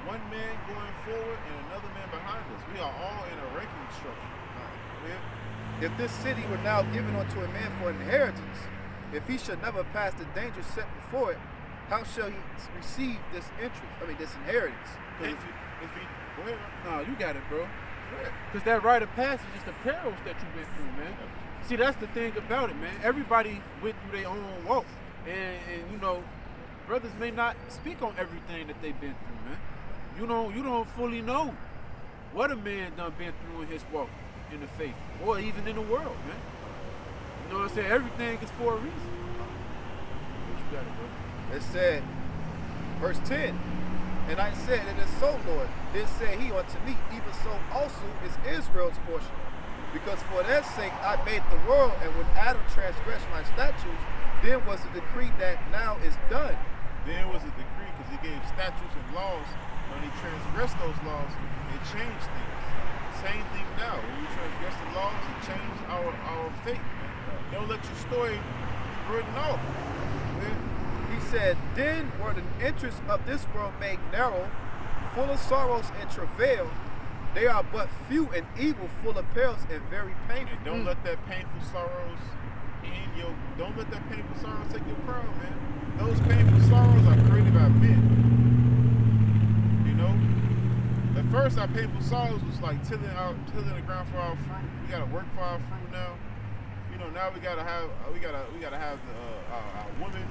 One man going forward and another man behind us. We are all in a ranking structure. If this city were now given unto a man for inheritance, if he should never pass the danger set before it, how shall he receive this inheritance? If he go ahead. No, you got it, bro. Because that rite of passage is the perils that you went through, man. See, that's the thing about it, man. Everybody went through their own walk. And you know, brothers may not speak on everything that they've been through, man. You don't fully know what a man done been through in his walk in the faith, or even in the world, man. You know what I'm saying? Everything is for a reason. What you got it, bro? It said, verse 10, and I said, it is so, Lord. Then said he unto me, even so also is Israel's portion. Because for their sake I made the world, and when Adam transgressed my statutes, then was the decree that now is done. Then was a decree because he gave statutes and laws. When he transgressed those laws, it changed things. Same thing now. When we transgress the laws, it changed our fate. Don't let your story be written off. He said, then were the interests of this world made narrow, full of sorrows and travail. They are but few and evil, full of perils and very painful. And don't let that painful sorrows don't let that painful sorrows take your crown, man. Those painful sorrows are created by men. You know? At first our painful sorrows was like tilling the ground for our fruit. We gotta work for our fruit now. You know, now we gotta have our women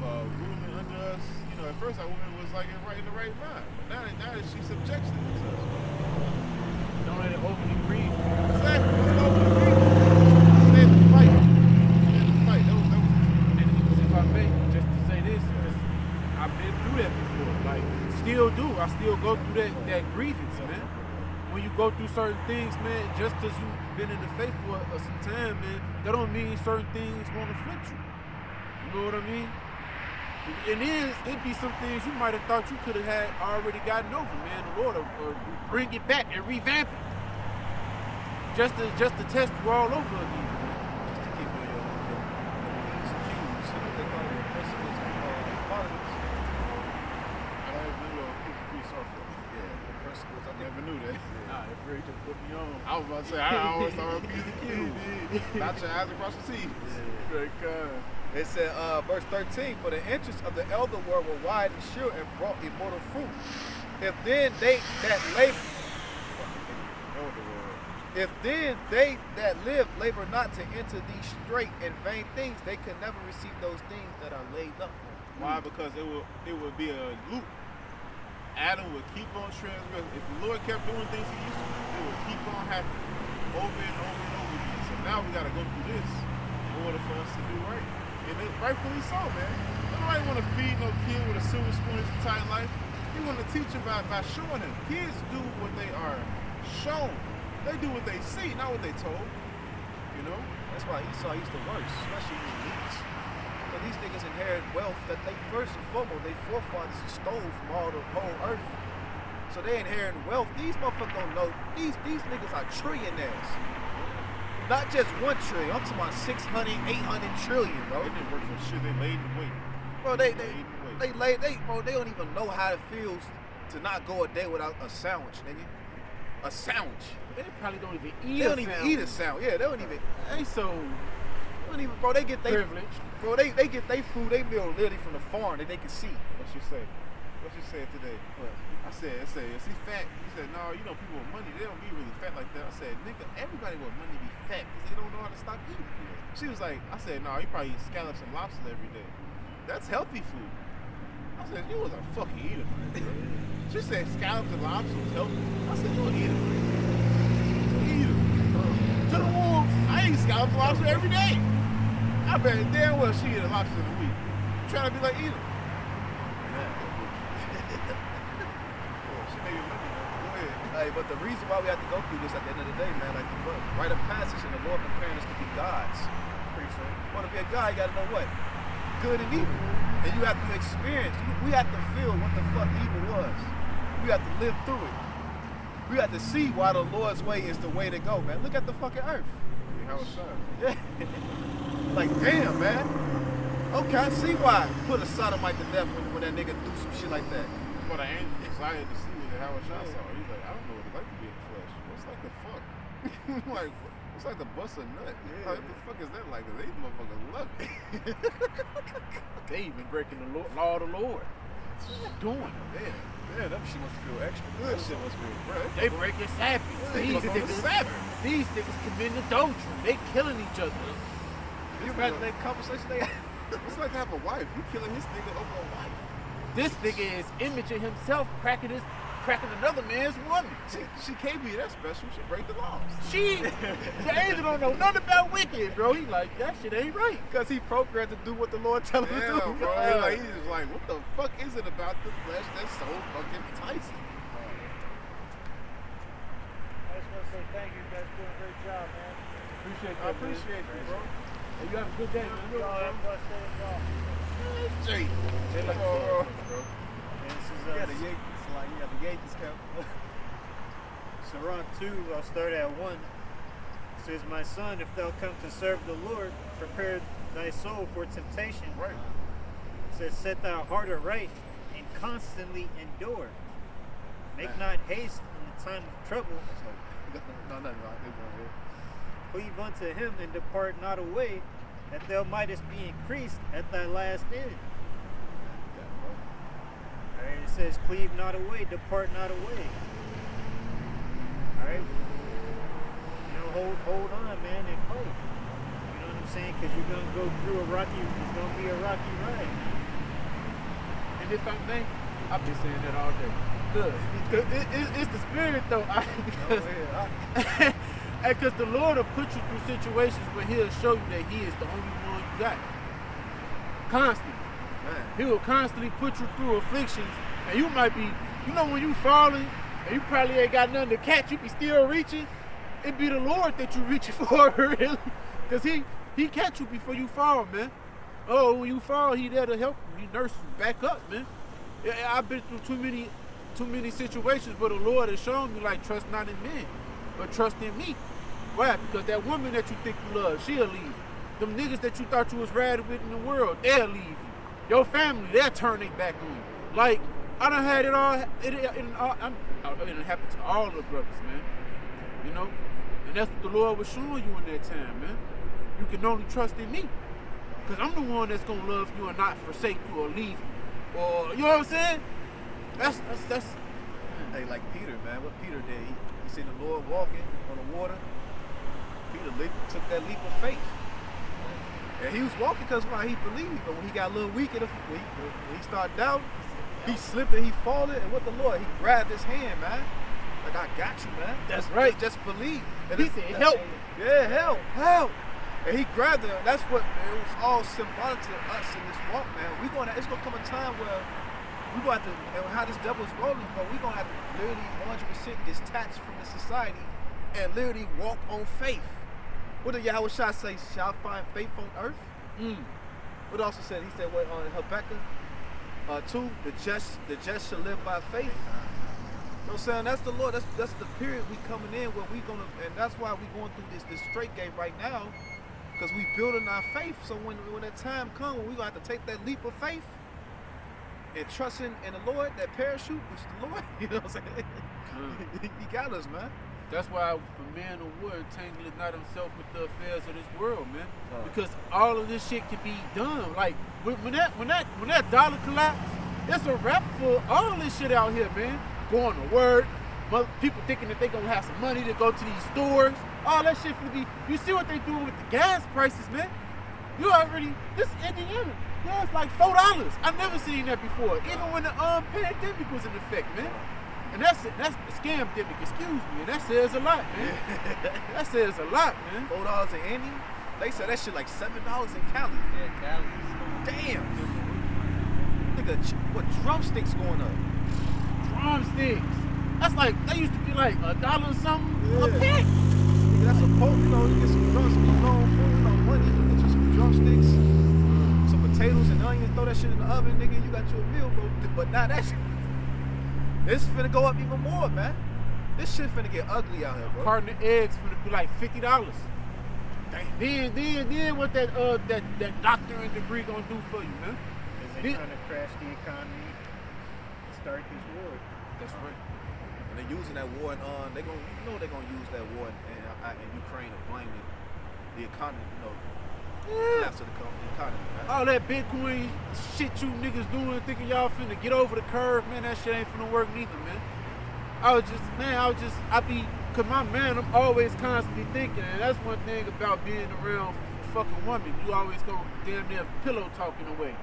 ruling under us. You know, at first our woman was like in the right mind. But now that she subjects it to us. Don't let it overly grieve. Exactly. Don't overly grieve. Stay in the fight. If I may, just to say this, because I've been through that before. Like, still do. I still go through that grievance, man. When you go through certain things, man, just because you've been in the faith for some time, man, that don't mean certain things won't afflict you. You know what I mean? It'd be some things you might have thought you could have had already gotten over, man. The Lord will bring it back and revamp it. Just to test you all over again. Just to keep your P's and Q's, you know, they call it your principles and qualities. I never knew Yeah, the principles, I I never knew that. Nah, that really just put me on. I was about to say, I always thought of P's and Q's. Not your eyes across the T's. Very kind. It said, verse 13, for the interests of the elder world were wide and sure and brought immortal fruit. If then they that live labor not to enter these straight and vain things, they can never receive those things that are laid up for them. Why? Because it would be a loop. Adam would keep on transgressing. If the Lord kept doing things he used to do, it would keep on happening over and over and over again. So now we got to go through this in order for us to do right. And rightfully so, man. Nobody want to feed no kid with a silver spoon his entire life. You want to teach them by showing them. Kids do what they are shown. They do what they see, not what they told. You know? That's why Esau used to worse, especially in the East. But these niggas inherit wealth that they first and foremost, they forefathers stole from all the whole earth. So they inherit wealth. These motherfuckers don't know. These niggas are trillionaires. Not just 1 trillion. I'm talking about 600, 800 trillion, bro. They didn't work for shit. They laid in wait. Bro, they don't even know how it feels to not go a day without a sandwich, nigga. A sandwich. They probably don't even eat. They don't even eat a sandwich. Yeah, they don't even. They so Don't even, bro. They get their privileged. bro. They get their food, they meal literally from the farm that they can see. What you say? What you said today? What? I said, is he fat? He said, no, you know, people with money, they don't be really fat like that. I said, nigga, everybody with money be fat because they don't know how to stop eating. She was like, I said, no, he probably eat scallops and lobster every day. That's healthy food. I said, you was a fucking eater, man. She said scallops and lobster was healthy. I said, you an eater, man. Eater. To the wolves, I eat scallops and lobster every day. I bet damn well she eat a lobster in a week. Trying to be like eater. She made me money, man. Go ahead. Hey, but the reason why we have to go through this at the end of the day, man, like the book, write a passage and the Lord preparing us to be gods. Pretty sure. Want to be a God, you got to know what? Good and evil. And you have to experience, we have to feel what the fuck evil was. We have to live through it. We have to see why the Lord's way is the way to go, man. Look at the fucking earth. How it shines. Yeah. Like, damn, man. Okay, I see why. Put a sodomite to death when that nigga do some shit like that. That's what I desired to see with Howard Shaw saw. He's like, I don't know what it's like to be in the flesh. What's like the fuck? Like, it's like to bust a nut. Yeah. Like, what the fuck is that like? 'Cause these motherfuckers love it. They even breaking the law of the Lord. What you doing? Yeah, that shit must feel extra good. That shit must feel, bro. They breaking Sabbath. These niggas committing adultery. They killing each other. You imagine that conversation they had? It's like to have a wife. You killing his nigga over a wife. This nigga is imaging himself cracking another man's woman. She can't be that special. She break the laws. The angel don't know nothing about wicked, bro. He like, that shit ain't right. Because he programmed to do what the Lord tell him to Yeah, do. bro. Like, he's just like, what the fuck is it about the flesh that's so fucking enticing? I just want to say thank you. You guys doing a great job, man. Appreciate I appreciate you, bro. Hey, you have a good day, man. Y'all have a blessed day as well. Jay. They like, bro. And this is yeah, the Yankees. Like, yeah, the Yankees camp. Surah 2, I'll start at 1. It says, my son, if thou come to serve the Lord, prepare thy soul for temptation. Right. It says, set thy heart aright and constantly endure. Make not haste in the time of trouble. No, nothing wrong. They won't hear. Cleave unto him and depart not away, that thou mightest be increased at thy last end. Alright, it says, cleave not away, depart not away. Alright? You know, hold on, man, and fight. You know what I'm saying? Because you're going to go through it's going to be a rocky ride. And if I may, I've been saying that all day. Look, it's the spirit though. Because the Lord will put you through situations where He'll show you that He is the only one you got. Constantly. Man. He will constantly put you through afflictions, and you might be, you know, when you falling, and you probably ain't got nothing to catch, you be still reaching. It be the Lord that you reaching for, really, because He catch you before you fall, man. Oh, when you fall, He there to help you. He nurse you back up, man. Yeah, I've been through too many situations where the Lord has shown me, like, trust not in men, but trust in me. Why? Because that woman that you think you love, she'll leave you. Them niggas that you thought you was riding with in the world, they'll leave you. Your family, they'll turn their back on you. Like, I done had it all. It happened to all the brothers, man. You know? And that's what the Lord was showing you in that time, man. You can only trust in me. Because I'm the one that's going to love you and not forsake you or leave you. Or, you know what I'm saying? That's Hey, like Peter, man. What Peter did, he seen the Lord walking on the water. Peter took that leap of faith. And he was walking because he believed. But when he got a little weak, when he started doubting, he slipping, he falling. And what the Lord, he grabbed his hand, man. Like, I got you, man. That's right. Just believe. And He said, help. Yeah, help. And he grabbed him. That's what, it was all symbolic to us in this walk, man. It's going to come a time where we're going to have to, and how this devil's rolling, but we're going to have to literally 100% detach from the society and literally walk on faith. What did Yahweh Shah say? Shall find faith on earth? What else he said? He said, what on Habakkuk 2, the just shall live by faith. You know what I'm saying? That's the Lord. That's the period we coming in where we gonna, and that's why we going through this straight game right now, because we building our faith. So when that time comes, when we gonna have to take that leap of faith and trusting in the Lord, that parachute, which the Lord, you know what I'm saying? He got us, man. That's why for man of war entangleth not himself with the affairs of this world, man. Because all of this shit can be done. Like when that dollar collapse, it's a wrap for all this shit out here, man. Going to work, people thinking that they gonna have some money to go to these stores. All that shit for be. You see what they doing with the gas prices, man? You already, this is Indiana. Yeah, it's like $4. I never seen that before. Even when the pandemic was in effect, man. And that's the scam demic, excuse me. And that says a lot, man. That says a lot, man. $4 in Indy. They said that shit like $7 in Cali. Yeah, Cali's. Damn. Nigga, what drumsticks going up? Drumsticks. That's like, that used to be like $1 something a Yeah. pack. Nigga, that's a poke. You know, you get some drumsticks, you know, food, you know, money. You get you some drumsticks, some potatoes and onions. Throw that shit in the oven, nigga. You got your meal, bro. But now that shit, this finna go up even more, man. This shit finna get ugly out here, bro. Carton of eggs finna be like $50. Damn. Then what that doctorate degree gonna do for you, man? Because they're trying to crash the economy and start this war. That's right. And they're using that war and they're gonna use that war in Ukraine to blame the economy, you know, collapse of the economy, man. All that Bitcoin shit you niggas doing, thinking y'all finna get over the curve, man, that shit ain't finna work neither, man. Cause my man, I'm always constantly thinking, and that's one thing about being around a fucking woman. You always go damn near pillow talking away.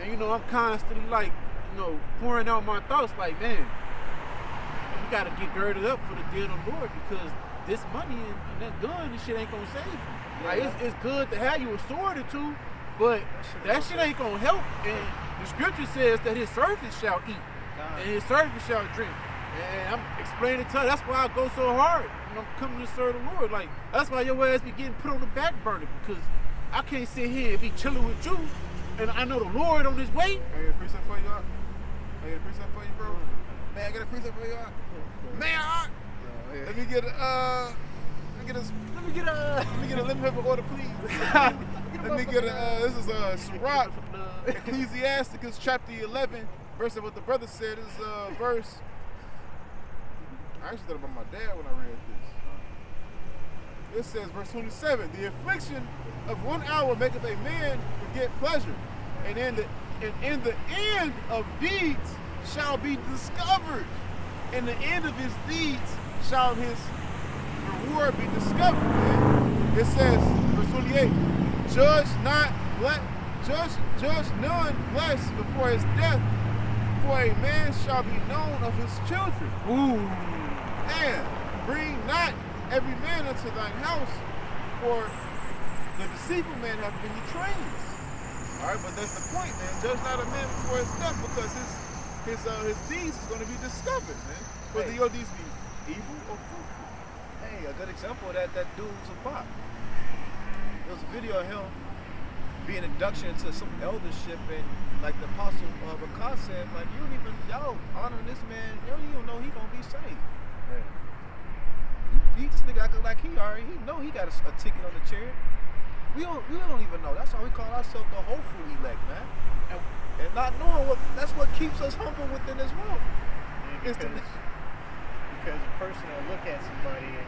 And you know, I'm constantly like, you know, pouring out my thoughts like, man, we gotta get girded up for the day of the Lord because this money and that gun and shit ain't gonna save you. Like, it's good to have you a sword or two, but that shit ain't gonna help. And the scripture says that his servants shall eat and his servants shall drink. And I'm explaining to her, that's why I go so hard when I'm coming to serve the Lord. Like, that's why your ass be getting put on the back burner because I can't sit here and be chilling with you and I know the Lord on his way. I got a precept for you, Art. I got a precept for you, bro. Man, I got a precept for you, Art. Man, Art. Let me get a lemon pepper order, please. Let me get this is Sirach, Ecclesiasticus chapter 11, verse of what the brother said is verse. I actually thought about my dad when I read this. It says, verse 27, the affliction of 1 hour maketh a man forget pleasure, and in the end of deeds shall be discovered. In the end of his deeds shall his reward be discovered. Man. It says, verse 28, judge none blessed before his death, for a man shall be known of his children. Ooh. And bring not every man unto thine house, for the deceitful man hath been betrayed. All right, but that's the point, man. Judge not a man before his death, because his deeds is going to be discovered, man. Whether your deeds be evil or fruitful. Hey, a good example of that dude was a pop. There was a video of him being induction into some eldership, and like the apostle Bakar said, like, y'all honoring this man, you don't know he gonna be saved. This nigga acting like he know he got a ticket on the chair. We don't even know. That's why we call ourselves the hopeful elect, man. And not knowing that's what keeps us humble within this world. Yeah, because a person will look at somebody and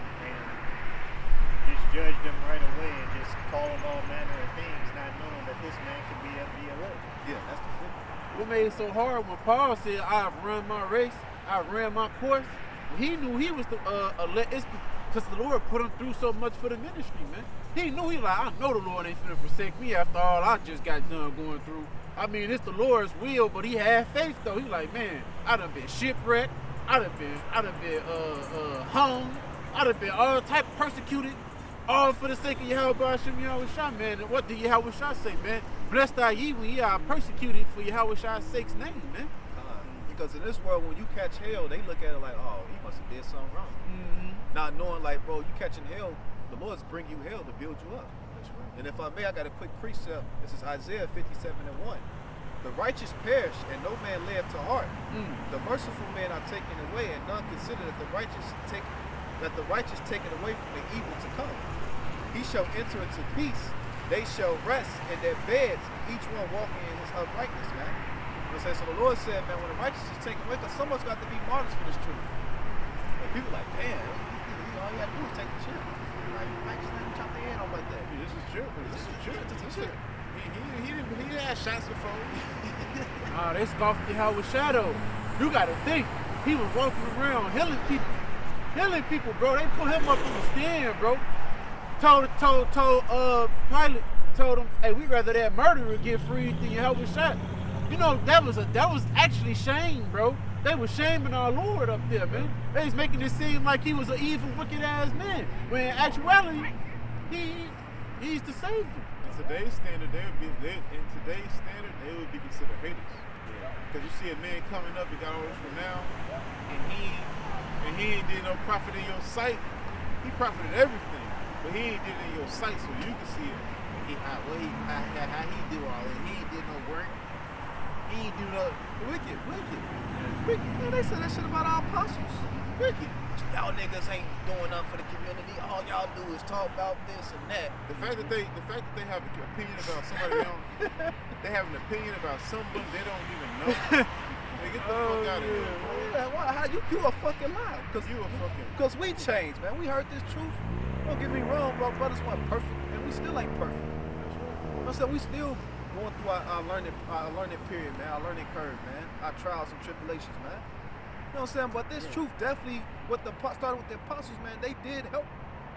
just judge them right away and just call them all manner of things, not knowing that this man could be of the elect. Yeah, that's the thing. What made it so hard when Paul said, I've run my race, I ran my course? He knew he was the elect. It's because the Lord put him through so much for the ministry, man. He knew, he like, I know the Lord ain't finna forsake me after all I just got done going through. I mean, it's the Lord's will, but he had faith though. He like, man, I done been shipwrecked, I done been hung, I done been all type of persecuted, all for the sake of Yahweh Hashem Yahushua, man. And what did Yahweh say, man? Blessed are ye when ye are persecuted for Yahweh's sake's name, man. Because in this world, when you catch hell, they look at it like, oh, he must have did something wrong. Not knowing, like, bro, you catching hell, the Lord's bring you hell to build you up. That's right. And if I may, I got a quick precept. This is Isaiah 57:1. The righteous perish, and no man live to heart. The merciful men are taken away, and none consider that the righteous taken away from the evil to come. He shall enter into peace. They shall rest in their beds, each one walking in his uprightness, man. You know what I'm saying? So the Lord said, man, when the righteous is taken away, because someone's got to be martyrs for this truth. And people like, damn, all you got to do is take the chip. Like, righteous, man, chop their head off like that. This is true. He didn't have shots before. They scoffed Yahweh's shadow. You gotta think, he was walking around healing people, bro. They put him up on the stand, bro. Told Pilate, told them, hey, we rather that murderer get freed than Yahweh shot. You know, that was actually shame, bro. They was shaming our Lord up there, man. They was making it seem like he was an evil, wicked ass man. When in actuality, he's the savior. In today's standard, they would be considered haters. Because you see a man coming up, he got all this renown, and he ain't did no profit in your sight. He profited everything, but he ain't did it in your sight, so you can see it. How he do all it. He ain't did no work. He ain't do no wicked. Man, they said that shit about our apostles. Wicked. Y'all niggas ain't doing nothing for the community. All y'all do is talk about this and that. The fact that they have an opinion about somebody they have an opinion about someone they don't even know. They get the fuck out of here. Yeah, why? How you a fucking lie? Cause we changed, man. We heard this truth. Don't get me wrong, bro. Brothers weren't perfect, and we still ain't perfect. I said we still going through our learning period, man. Our learning curve, man. Our trials and tribulations, man. You know what I'm saying? But this truth definitely, started with the apostles, man. They did help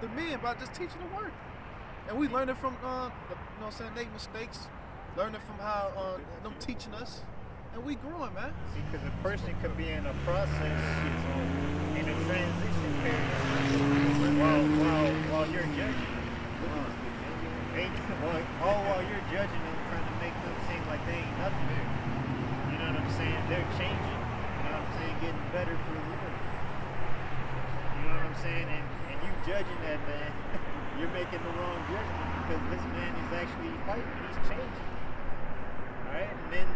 the men by just teaching the word, and we learning from, you know what I'm saying, their mistakes, learning from how them teaching us, and we growing, man. See, because a person could be in a process, in a transition period, while you're judging. While you're judging them, trying to make them seem like they ain't nothing. You know what I'm saying? They're changing. You know what I'm saying? Getting better for the Lord. You know what I'm saying? And you judging that man, you're making the wrong judgment because this man is actually fighting. He's changing. Alright? And then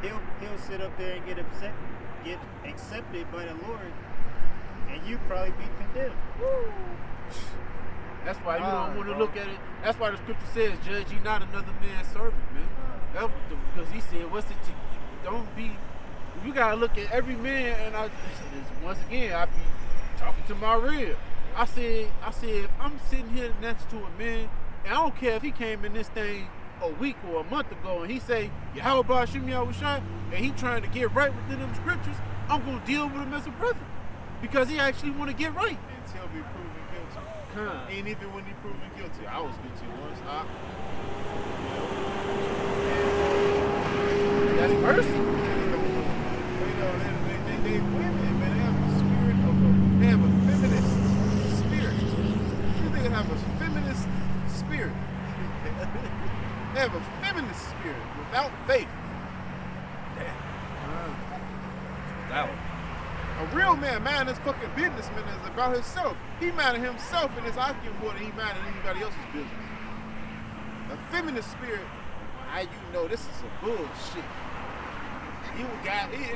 he'll sit up there and get accepted by the Lord, and you probably be condemned. Woo. That's why you don't want to look at it. That's why the scripture says, judge ye not another man's servant, man. Because he said, don't be, you got to look at every man, and once again, I be talking to my real. I said, if I'm sitting here next to a man, and I don't care if he came in this thing a week or a month ago, and he say, Yahweh Shimi Yahushua, and he trying to get right within them scriptures, I'm going to deal with him as a brother. Because he actually want to get right. Until we proven guilty. Ain't even when he proven guilty. I was guilty once. That's mercy. You know, they women, man. They have a feminist spirit. You think they have a feminist spirit? They have a feminist spirit without faith. That one. A real man, his fucking businessman is about himself. He minded himself and his occupant more than he minded anybody else's business. A feminist spirit, how you know this is a bullshit.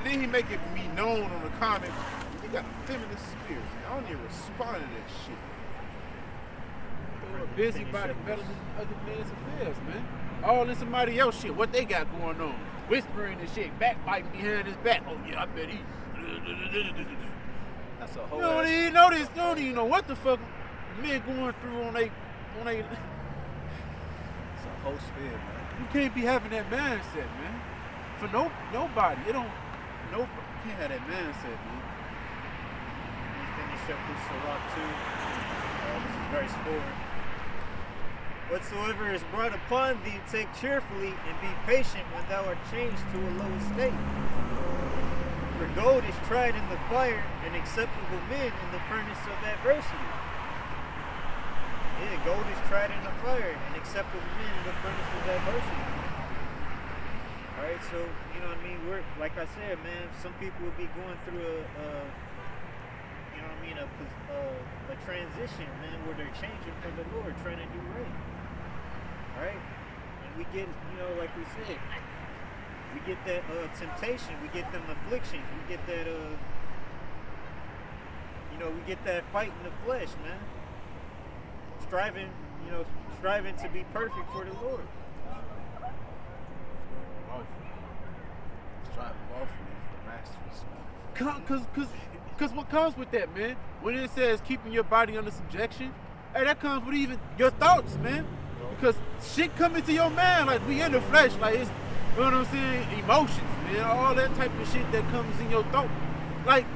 Then he make it be known on the comment. You got a feminist spirit. I don't even respond to that shit. Busybody better than other men's affairs, man. All in somebody else shit. What they got going on? Whispering and shit, backbiting behind his back. Oh yeah, I bet he. That's a whole. You don't even know this. You don't even know what the fuck men going through on they. It's a whole spiel, man. You can't be having that mindset, man. For nobody. You don't. Nobody can't have that mindset, man. Let me finish up this Sirach 2. This is verse 4. Whatsoever is brought upon thee, take cheerfully, and be patient when thou art changed to a low estate. For gold is tried in the fire, and acceptable men in the furnace of adversity. Yeah, gold is tried in the fire, and acceptable men in the furnace of adversity. Alright, so, you know what I mean? We're, like I said, man, some people will be going through a transition, man, where they're changing from the Lord, trying to do right. Alright? And we get, like we said, we get that temptation, we get them afflictions, we get that, we get that fight in the flesh, man. Striving to be perfect for the Lord. Striving lawfully for the masteries, man. Cause what comes with that, man? When it says keeping your body under subjection, hey, that comes with even your thoughts, man. Because shit come into your mind, like we in the flesh, like it's, you know what I'm saying, emotions, man, all that type of shit that comes in your thought. Like,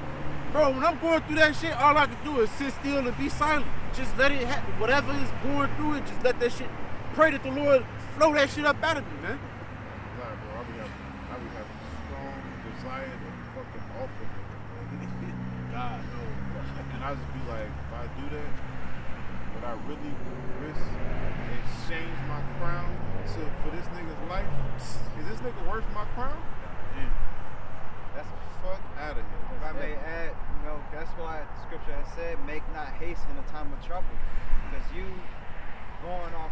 bro, when I'm going through that shit, all I can do is sit still and be silent. Just let it happen. Whatever is going through it, just let that shit pray that the Lord flow that shit up out of me, man. Nah, bro, I be having strong desire to fucking offer nigga. God knows. And I just be like, if I do that, would I really risk exchange my crown for this nigga's life? Is this nigga worth my crown? Yeah. That's Fuck out of here. if I may add, that's why the scripture has said, make not haste in a time of trouble. Because you going off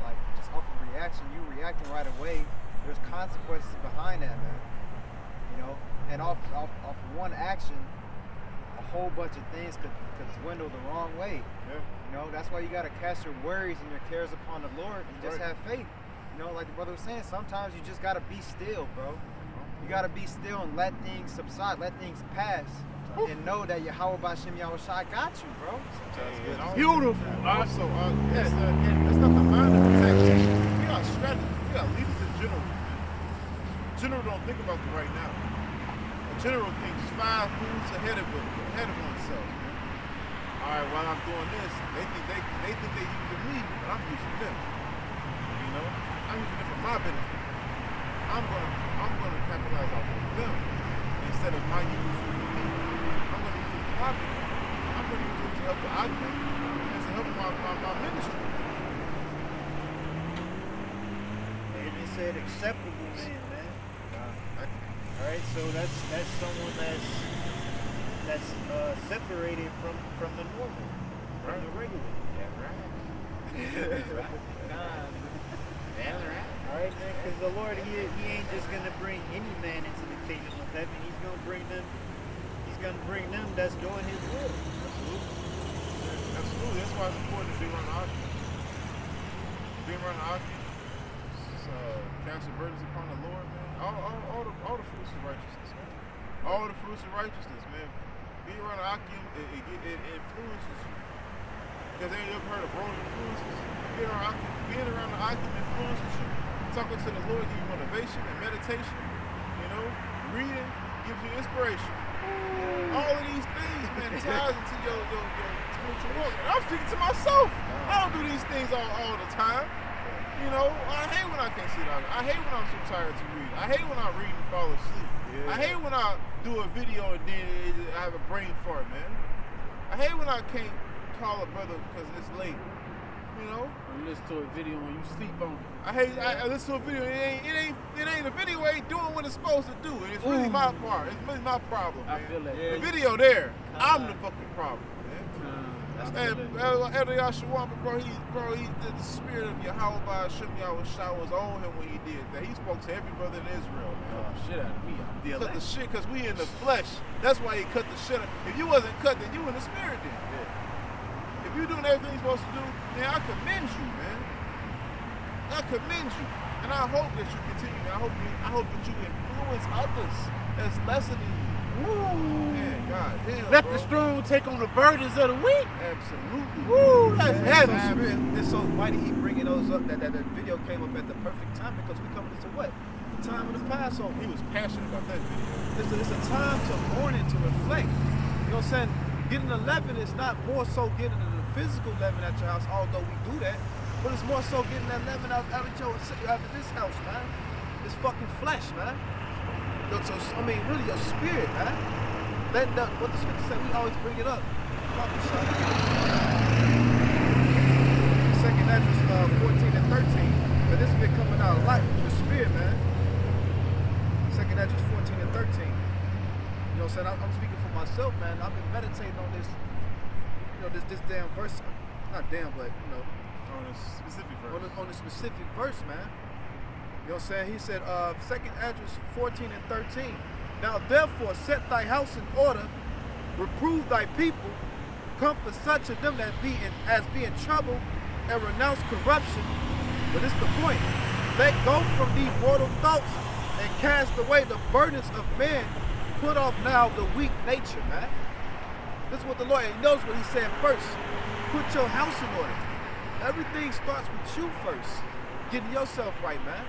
like just off of reaction, you reacting right away, there's consequences behind that, man. And off of one action, a whole bunch of things could dwindle the wrong way. Yeah. That's why you gotta cast your worries and your cares upon the Lord and just have faith. Like the brother was saying, sometimes you just gotta be still, bro. You gotta be still and let things subside, let things pass, and know that Yahweh B'Shem Yahushua got you, bro. Beautiful. Also, that's not the mind of protection. We got strategy. We got leaders in general. General don't think about the right now. A general thinks 5 moves ahead of oneself. All right, while I'm doing this, they think they using me, but I'm using them. I'm using them for my benefit. I'm gonna capitalize off of them instead of my use for me. I'm gonna use it for my benefit. I'm gonna use it to help the outcome and to help my ministry. And it said acceptable man. All right, so that's someone that's separated from the normal, from the regular. Yeah, right. All right, man, because the Lord, he ain't just gonna bring any man into the kingdom of heaven. He's gonna bring them that's doing His will. Absolutely. That's why it's important to be around the Akim. Being around the Akim, cast your burdens upon the Lord, man. All the fruits of righteousness, man. All the fruits of righteousness, man. Being around the Akim, it influences you. Because they ain't ever heard of rolling influences. Being around the Akim influences you. Talking to the Lord gives you motivation and meditation. Reading gives you inspiration. All of these things, man, ties into your spiritual walk. And I'm speaking to myself. I don't do these things all the time. I hate when I can't sit down. I hate when I'm so tired to read. I hate when I read and fall asleep. Yeah. I hate when I do a video and then I have a brain fart, man. I hate when I can't call a brother because it's late. Or you listen to a video and you sleep on it. I listen to a video. It ain't a video ain't doing what it's supposed to do. And it's really my part. It's really my problem, man. I feel that. The video there, I'm the fucking problem, man. And Elder Yahshua, bro, the spirit of Yahweh B'Shem Yahushua was on him when he did that. He spoke to every brother in Israel, man. Shit out of me. Cut the shit, because we in the flesh. That's why he cut the shit out. If you wasn't cut, then you in the spirit then. If you doing everything you're supposed to do, then I commend you, man. I commend you. And I hope that you continue. I hope that you influence others that's lesser than you. Woo! Man, God damn, Let bro. the strong take on the burdens of the weak. Absolutely. Woo! That's heavy. It's so mighty he bringing those up. That video came up at the perfect time because we coming into what? The time of the Passover. He was passionate about that video. It's a time to mourn and to reflect. You know what I'm saying? Getting a leaven is not more so getting the physical leaven at your house, although we do that, but it's more so getting that leaven out of this house, man. It's fucking flesh, man. Really your spirit, man. What the scripture said, we always bring it up. Second Ezra 14 and 13. But this has been coming out a lot with the spirit, man. Second Ezra 14 and 13. You know what I'm saying? I'm speaking for myself, man. I've been meditating on this, this damn verse. Not damn, but, On a specific verse. on a specific verse, man. You know what I'm saying? He said, 2nd Ezra 14 and 13. Now therefore set thy house in order, reprove thy people, comfort such of them as be in trouble, and renounce corruption. But it's the point. Let go from these mortal thoughts and cast away the burdens of men. Put off now the weak nature, man. This is what the Lord, he knows what he said first. Put your house in order. Everything starts with you first. Getting yourself right, man.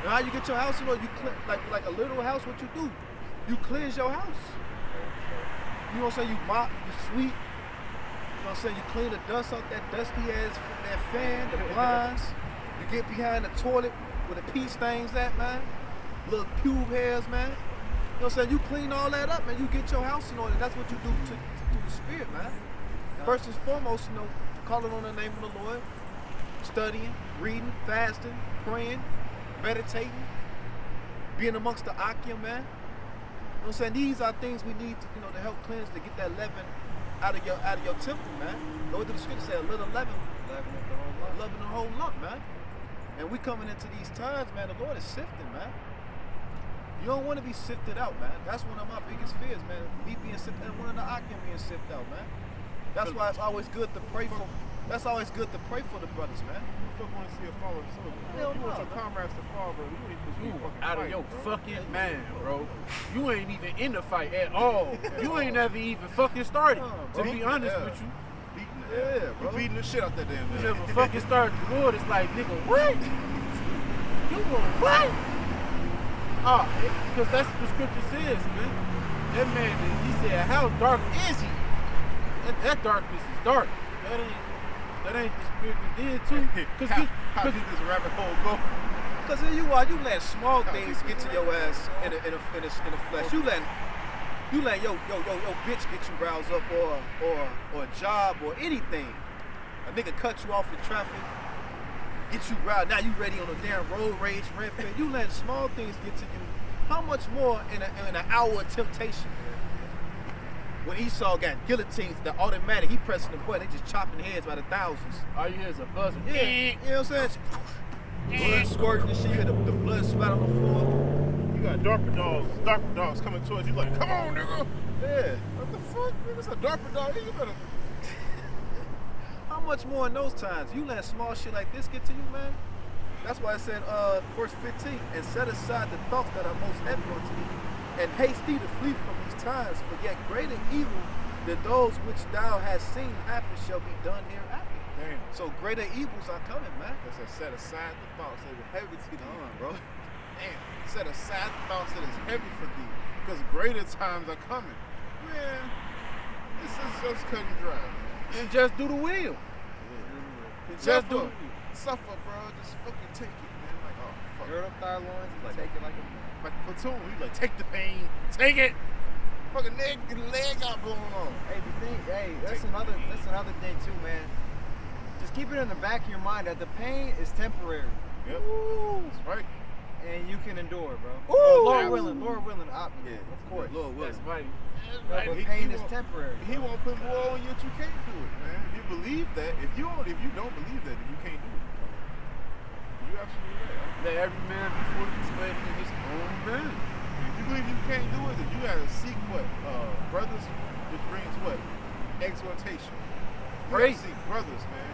And how you get your house in order, you clean, like a literal house, what you do? You cleanse your house. You know what I'm saying? You mop, you sweep. You know what I'm saying? You clean the dust off that dusty ass, that fan, the blinds. You You get behind the toilet where the pee stains at, man. Little pube hairs, man. You know what I'm saying? You clean all that up, man. You get your house in order. That's what you do to the spirit, man. First and foremost, you know, calling on the name of the Lord, studying, reading, fasting, praying, meditating, being amongst the Akim, man. You know what I'm saying? These are things we need to, you know, to help cleanse, to get that leaven out of your temple, man. Go to the scripture, say a little leaven, leaven the whole lump, man. And we coming into these times, man, the Lord is sifting, man. You don't want to be sifted out, man. That's one of my biggest fears, man. Me being sifted, and one of the Akim being sifted out, man. That's why it's always good to pray for. That's always good to pray for the brothers, man. You want to see a fallen soldier. Hell You want no, your man. comrades to fall, bro. You ain't supposed to be fucking Out of fight, your bro. fucking mind, bro. You ain't even in the fight at all. You ain't never even fucking started. To be honest with you, Beating the Yeah, You bro. beating the shit out that damn you man. never fucking started the Lord. It's like, nigga, what? You want what? Oh, because that's what the scripture says, man. That man, he said, how dark is he? That darkness is dark. That ain't the spirit we did too. How did this rabbit hole go? Cause here you are, you let small things get to your ass in the flesh. You let yo bitch get you roused up, or a job or anything. A nigga cut you off in traffic, get you riled. Now you ready on a damn road rage rampant. You let small things get to you. How much more in an hour of temptation? When Esau got guillotines, the automatic, he pressing the button, they just chopping heads by the thousands. all you hear is a buzzer. Yeah, you know what I'm saying? Blood squirting and shit, you hear the blood splat on the floor. You got darker dogs coming towards you like, come on, nigga. Yeah. What the fuck, nigga? It's a darker dog. You better. How much more in those times? You let small shit like this get to you, man? That's why I said, verse 15, and set aside the thoughts that are most heavy unto thee, and haste thee to flee from these times, for yet greater evil than those which thou hast seen happen shall be done hereafter. Damn. So greater evils are coming, man. That's a set aside the thoughts that are heavy to thee. Bro. Damn. Set aside the thoughts that is heavy for thee, because greater times are coming. Man, this is just cut and dry, man. And just do the will. Just do suffer, bro. Just fucking take it, man. Like, oh, fuck. Gird up thy loins and Like- take it like a man. Like a platoon, you like, take the pain, take it. Fucking leg out going on. Hey, that's another thing too, man. Just keep it in the back of your mind that the pain is temporary, Yep. That's right. and you can endure, bro. Ooh. Lord willing, Yeah, of course. Lord willing. That's right. But pain is temporary. He won't put more on you that you can't do it, man. If you believe that, if you don't believe that, then you can't do it. You absolutely right. Let every man be fully persuaded in his own man. If you believe you can't do it, then you gotta seek what? Brothers, which brings what? Exhortation. You Pray. gotta seek brothers, man.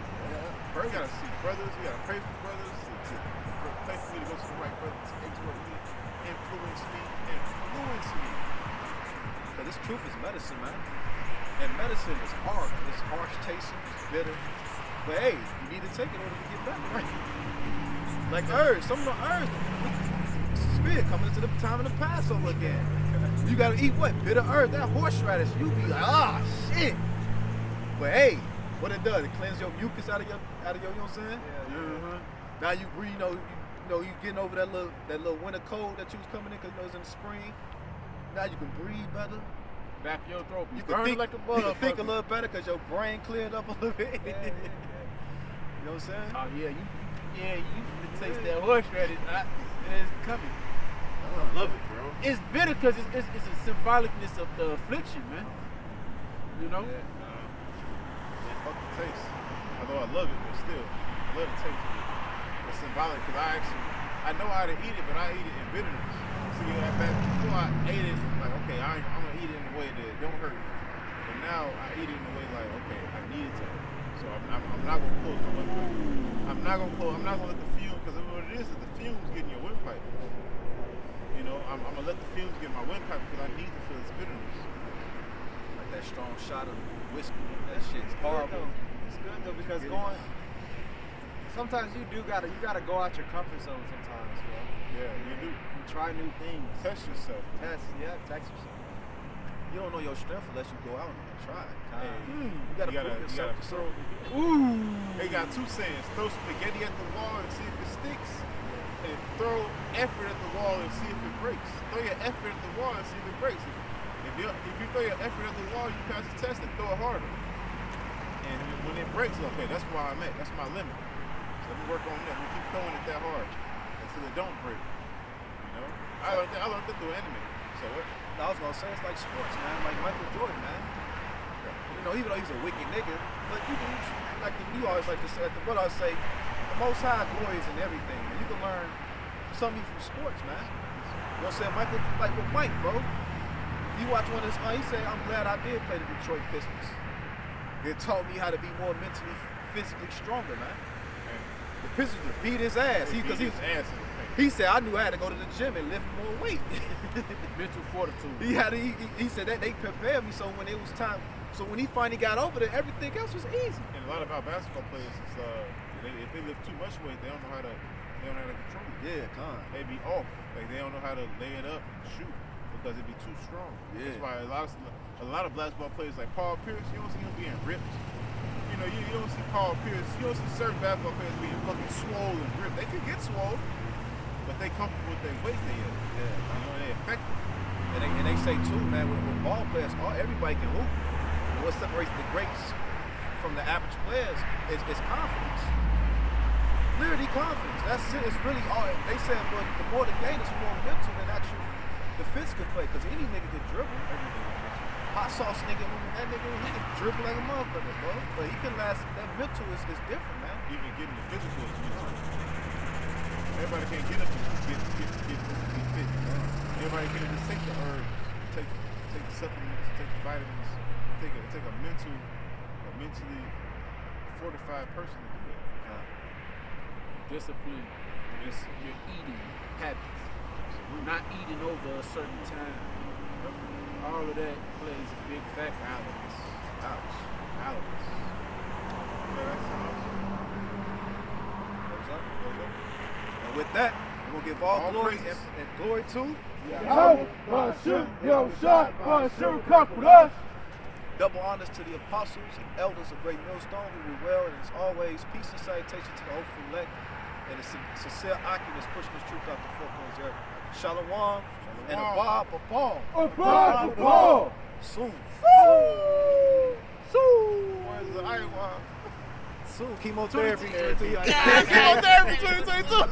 You gotta seek brothers, you gotta pray for brothers, to pray for me to go to the right brother, to exhort me, influence me. Cause this truth is medicine, man. And medicine is hard. It's harsh tasting, it's bitter. But hey, you need to take it in order to get better, right? Like herbs, some of the herbs, spirit coming into the time of the Passover again. You gotta eat what? Bitter herbs, that horseradish. You be like, ah, shit. But hey, what it does, it cleanses your mucus out of your, you know what I'm saying? Uh-huh. Now you breathe, you getting over that little winter cold that you was coming in because it was in the spring. Now you can breathe better. Back of your throat. You You can burn think like a you bug. can think a little better because your brain cleared up a little bit. Yeah. You know what I'm saying? Oh yeah, you can taste that horseradish. It's coming. I love it, bro. It's bitter because it's a symbolicness of the affliction, man. You know? Fuck the taste. Although I love it, but still, I love the taste of it. It's symbolic because I know how to eat it, but I eat it in bitterness. So before I ate it, like, okay, I'm gonna eat it in a way that don't hurt. But now I eat it in a way like, okay, I need it to hurt. So I'm not gonna close my windpipe. I'm not gonna let the fumes, because what it is the fumes get in your windpipe. You know, I'm gonna let the fumes get in my windpipe because I need to feel its bitterness. Like that strong shot of whiskey. That shit's horrible. It's good though because Get it. sometimes you gotta go out your comfort zone sometimes, bro. Yeah, you do. And try new things. Test yourself. Test yourself. You don't know your strength unless you go out and try. Hey, You gotta prove yourself to throw. someone. They got two sayings: throw spaghetti at the wall and see if it sticks, and throw effort at the wall and see if it breaks. Throw your effort at the wall and see if it breaks. If you throw your effort at the wall, you pass the test and throw it harder. And when it breaks, okay, that's where I'm at. That's my limit. So let me work on that. We keep throwing it that hard until it don't break. You know, I learned that through anime. So what? I was gonna say it's like sports, man. Like Michael Jordan, man. You know, even though he's a wicked nigga, but you always like to say, like the brother always say, the Most High glory is in everything. Man. You can learn something from sports, man. You know what I'm saying? Michael, like with Mike, bro. You watch one of his, he said, I'm glad I did play the Detroit Pistons. It taught me how to be more mentally, physically stronger, man. The Pistons would beat his ass. He said, I knew I had to go to the gym and lift more weight. Mental fortitude. He said that they prepared me so when it was time, so when he finally got over there, everything else was easy. And a lot of our basketball players is if they lift too much weight, they don't know how to control it. Yeah, They be off. Like they don't know how to lay it up and shoot because it'd be too strong. Yeah. That's why a lot of basketball players like Paul Pierce, you don't see him being ripped. You know, you don't see Paul Pierce, you don't see certain basketball players being fucking swole and ripped. They can get swole, but they comfortable with their weight they at. Yeah. You know, they effective. And they say too, man, with ball players, everybody can hoop. And what separates the greats from the average players is confidence. Literally confidence. That's it. It's really all they said, but the more the game is more mental than actual the physical play, because any nigga can dribble. Hot sauce nigga, that nigga, he can dribble like a motherfucker, bro. But he can last, that mental is different, man. Even getting the physical is mental. Everybody can't get up and get physically fit. Everybody can't just take the herbs, take the supplements, take the vitamins, take a mentally fortified person to do it. Discipline, your eating habits, not eating over a certain time. All of that plays a big factor. Balance. And with that, we're going to give all glory and glory to double honors to the apostles and elders of Great Millstone who were well, and as always, peace and salutation to the hopeful elect, and a sincere occupants pushing this truth out the four corners of earth. Shalom, and a Bob Paul. Soon. Where's the Iowa? Soon. Chemotherapy 2022. Chemotherapy 2022.